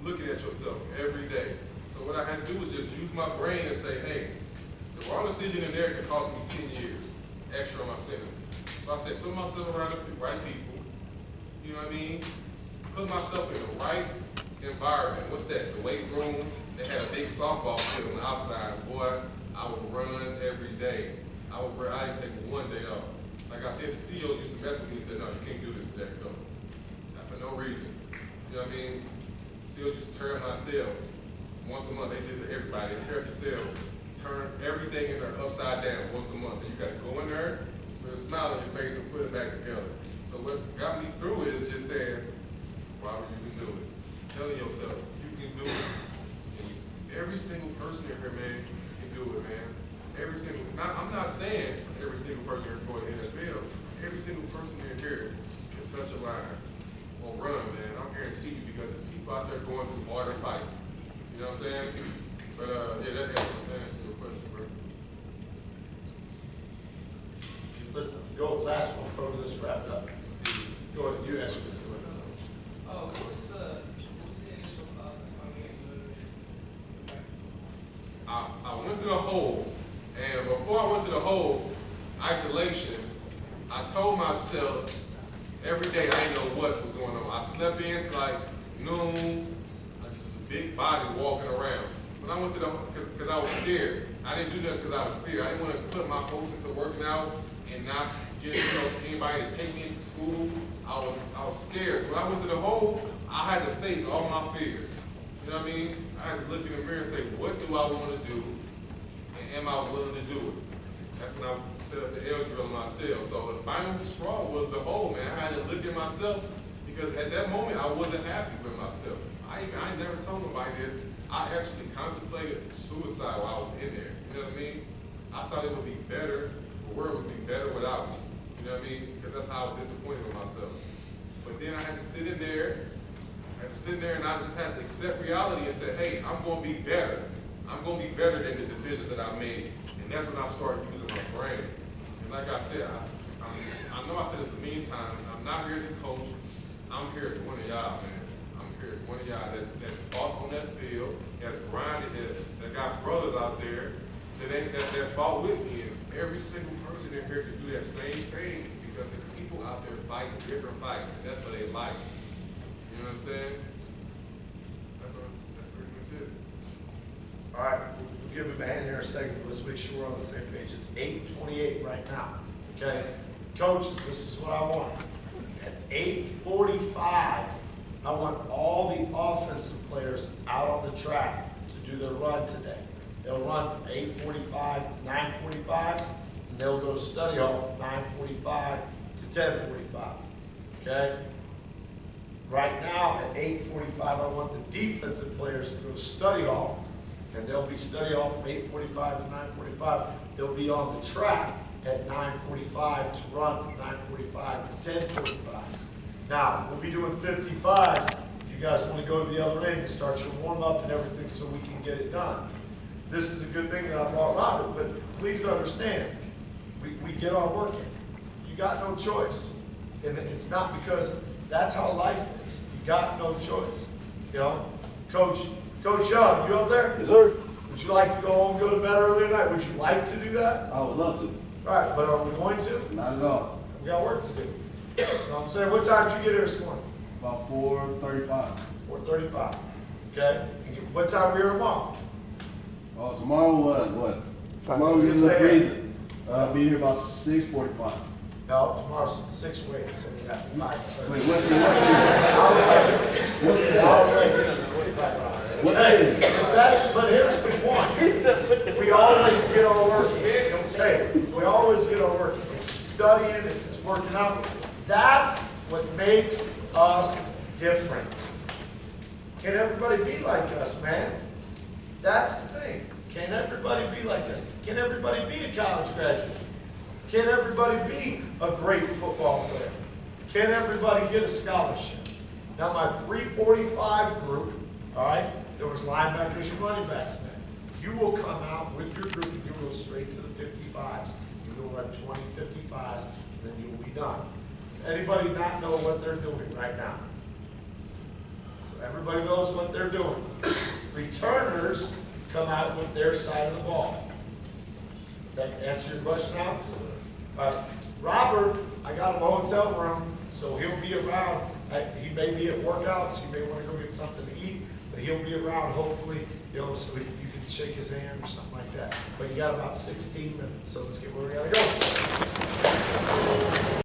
Speaker 2: looking at yourself every day. So what I had to do was just use my brain and say, hey, the wrong decision in there can cost me 10 years extra on my sentence. So I said, put myself around the right people, you know what I mean? Put myself in the right environment. What's that? The weight room. They had a big softball field on the outside. Boy, I would run every day. I didn't take one day off. Like I said, the CEOs used to mess with me and said, no, you can't do this today. Go. For no reason. You know what I mean? CEOs used to tear up my cell. Once a month, they did it to everybody. They tear up the cell, turn everything in there upside down once a month. And you got to go in there, put a smile on your face, and put it back together. So what got me through it is just saying, Robert, you can do it. Telling yourself, you can do it. And every single person in here, man, can do it, man. Every single, I'm not saying every single person here going to NFL. Every single person in here can touch a line or run, man. I'll guarantee you because there's people out there going through harder fights. You know what I'm saying? But yeah, that answers your question, bro.
Speaker 1: Let's go last one, before this wrapped up. Go ahead, you ask me.
Speaker 7: What's the initial thought
Speaker 2: I went to the hole, and before I went to the hole, isolation, I told myself every day I didn't know what was going on. I slept in till like noon. I just was a big body walking around. When I went to the, because I was scared. I didn't do nothing because I was fear. I didn't want to put my hopes into working out and not get anybody to take me into school. I was scared. So when I went to the hole, I had to face all my fears. You know what I mean? I had to look in the mirror and say, what do I want to do? And am I willing to do it? That's when I set up the L drill in my cell. So the final straw was the hole, man. I had to look at myself because at that moment I wasn't happy with myself. I never told nobody this. I actually contemplated suicide while I was in there. You know what I mean? I thought it would be better, the world would be better without me. You know what I mean? Because that's how I was disappointed with myself. But then I had to sit in there. And I just had to accept reality and say, hey, I'm going to be better. I'm going to be better than the decisions that I made. And that's when I started using my brain. And like I said, I know I said this a million times. I'm not here as a coach. I'm here as one of y'all, man. I'm here as one of y'all that's fought on that field, that's grinded, that got brothers out there that fought with me. And every single person in here can do that same thing because there's people out there fighting different fights, and that's what they like. You understand? That's pretty much it.
Speaker 1: All right, we'll give him a hand here in a second, but let's make sure we're on the same page. It's 8:28 right now, okay? Coaches, this is what I want. At 8:45, I want all the offensive players out on the track to do their run today. They'll run from 8:45 to 9:45, and they'll go to study hall from 9:45 to 10:45, okay? Right now, at 8:45, I want the defensive players to go to study hall, and they'll be study hall from 8:45 to 9:45. They'll be on the track at 9:45 to run from 9:45 to 10:45. Now, we'll be doing 55s. If you guys want to go to the other end and start your warm-up and everything so we can get it done. This is a good thing that I brought Robert, but please understand, we get our work in. You got no choice. And it's not because that's how life is. You got no choice. You know? Coach Young, you up there?
Speaker 8: Yes, sir.
Speaker 1: Would you like to go home and go to bed early tonight? Would you like to do that?
Speaker 8: I would love to.
Speaker 1: All right, but are we going to?
Speaker 8: Not at all.
Speaker 1: We got work to do. You know what I'm saying? What time did you get here this morning?
Speaker 8: About 4:35.
Speaker 1: 4:35. Okay? And what time are we here tomorrow?
Speaker 8: Tomorrow what? Tomorrow we're
Speaker 1: 6
Speaker 8: gonna
Speaker 1: a.m.
Speaker 8: freeze it. Be here about 6:45.
Speaker 1: No, tomorrow's 6 ways, so we got 5.
Speaker 8: Wait,
Speaker 1: What's
Speaker 8: what's the
Speaker 1: But here's the point. We always get our work in. Okay, we always get our work in. If it's studying, if it's working out, that's what makes us different. Can everybody be like us, man? That's the thing. Can everybody be like us? Can everybody be a college graduate? Can everybody be a great football player? Can everybody get a scholarship? Now, my 345 group, all right, there was linebackers and running backs in there. You will come out with your group and you will go straight to the 55s. You will run 20 55s, and then you will be done. Does anybody not know what they're doing right now? So everybody knows what they're doing. Returners come out with their side of the ball. Does that answer your question, Alex? Robert, I got him a hotel room, so he'll be around. He may be at workouts, he may want to go get something to eat, but he'll be around hopefully, so you can shake his hand or something like that. But you got about 16 minutes, so let's get where we gotta go.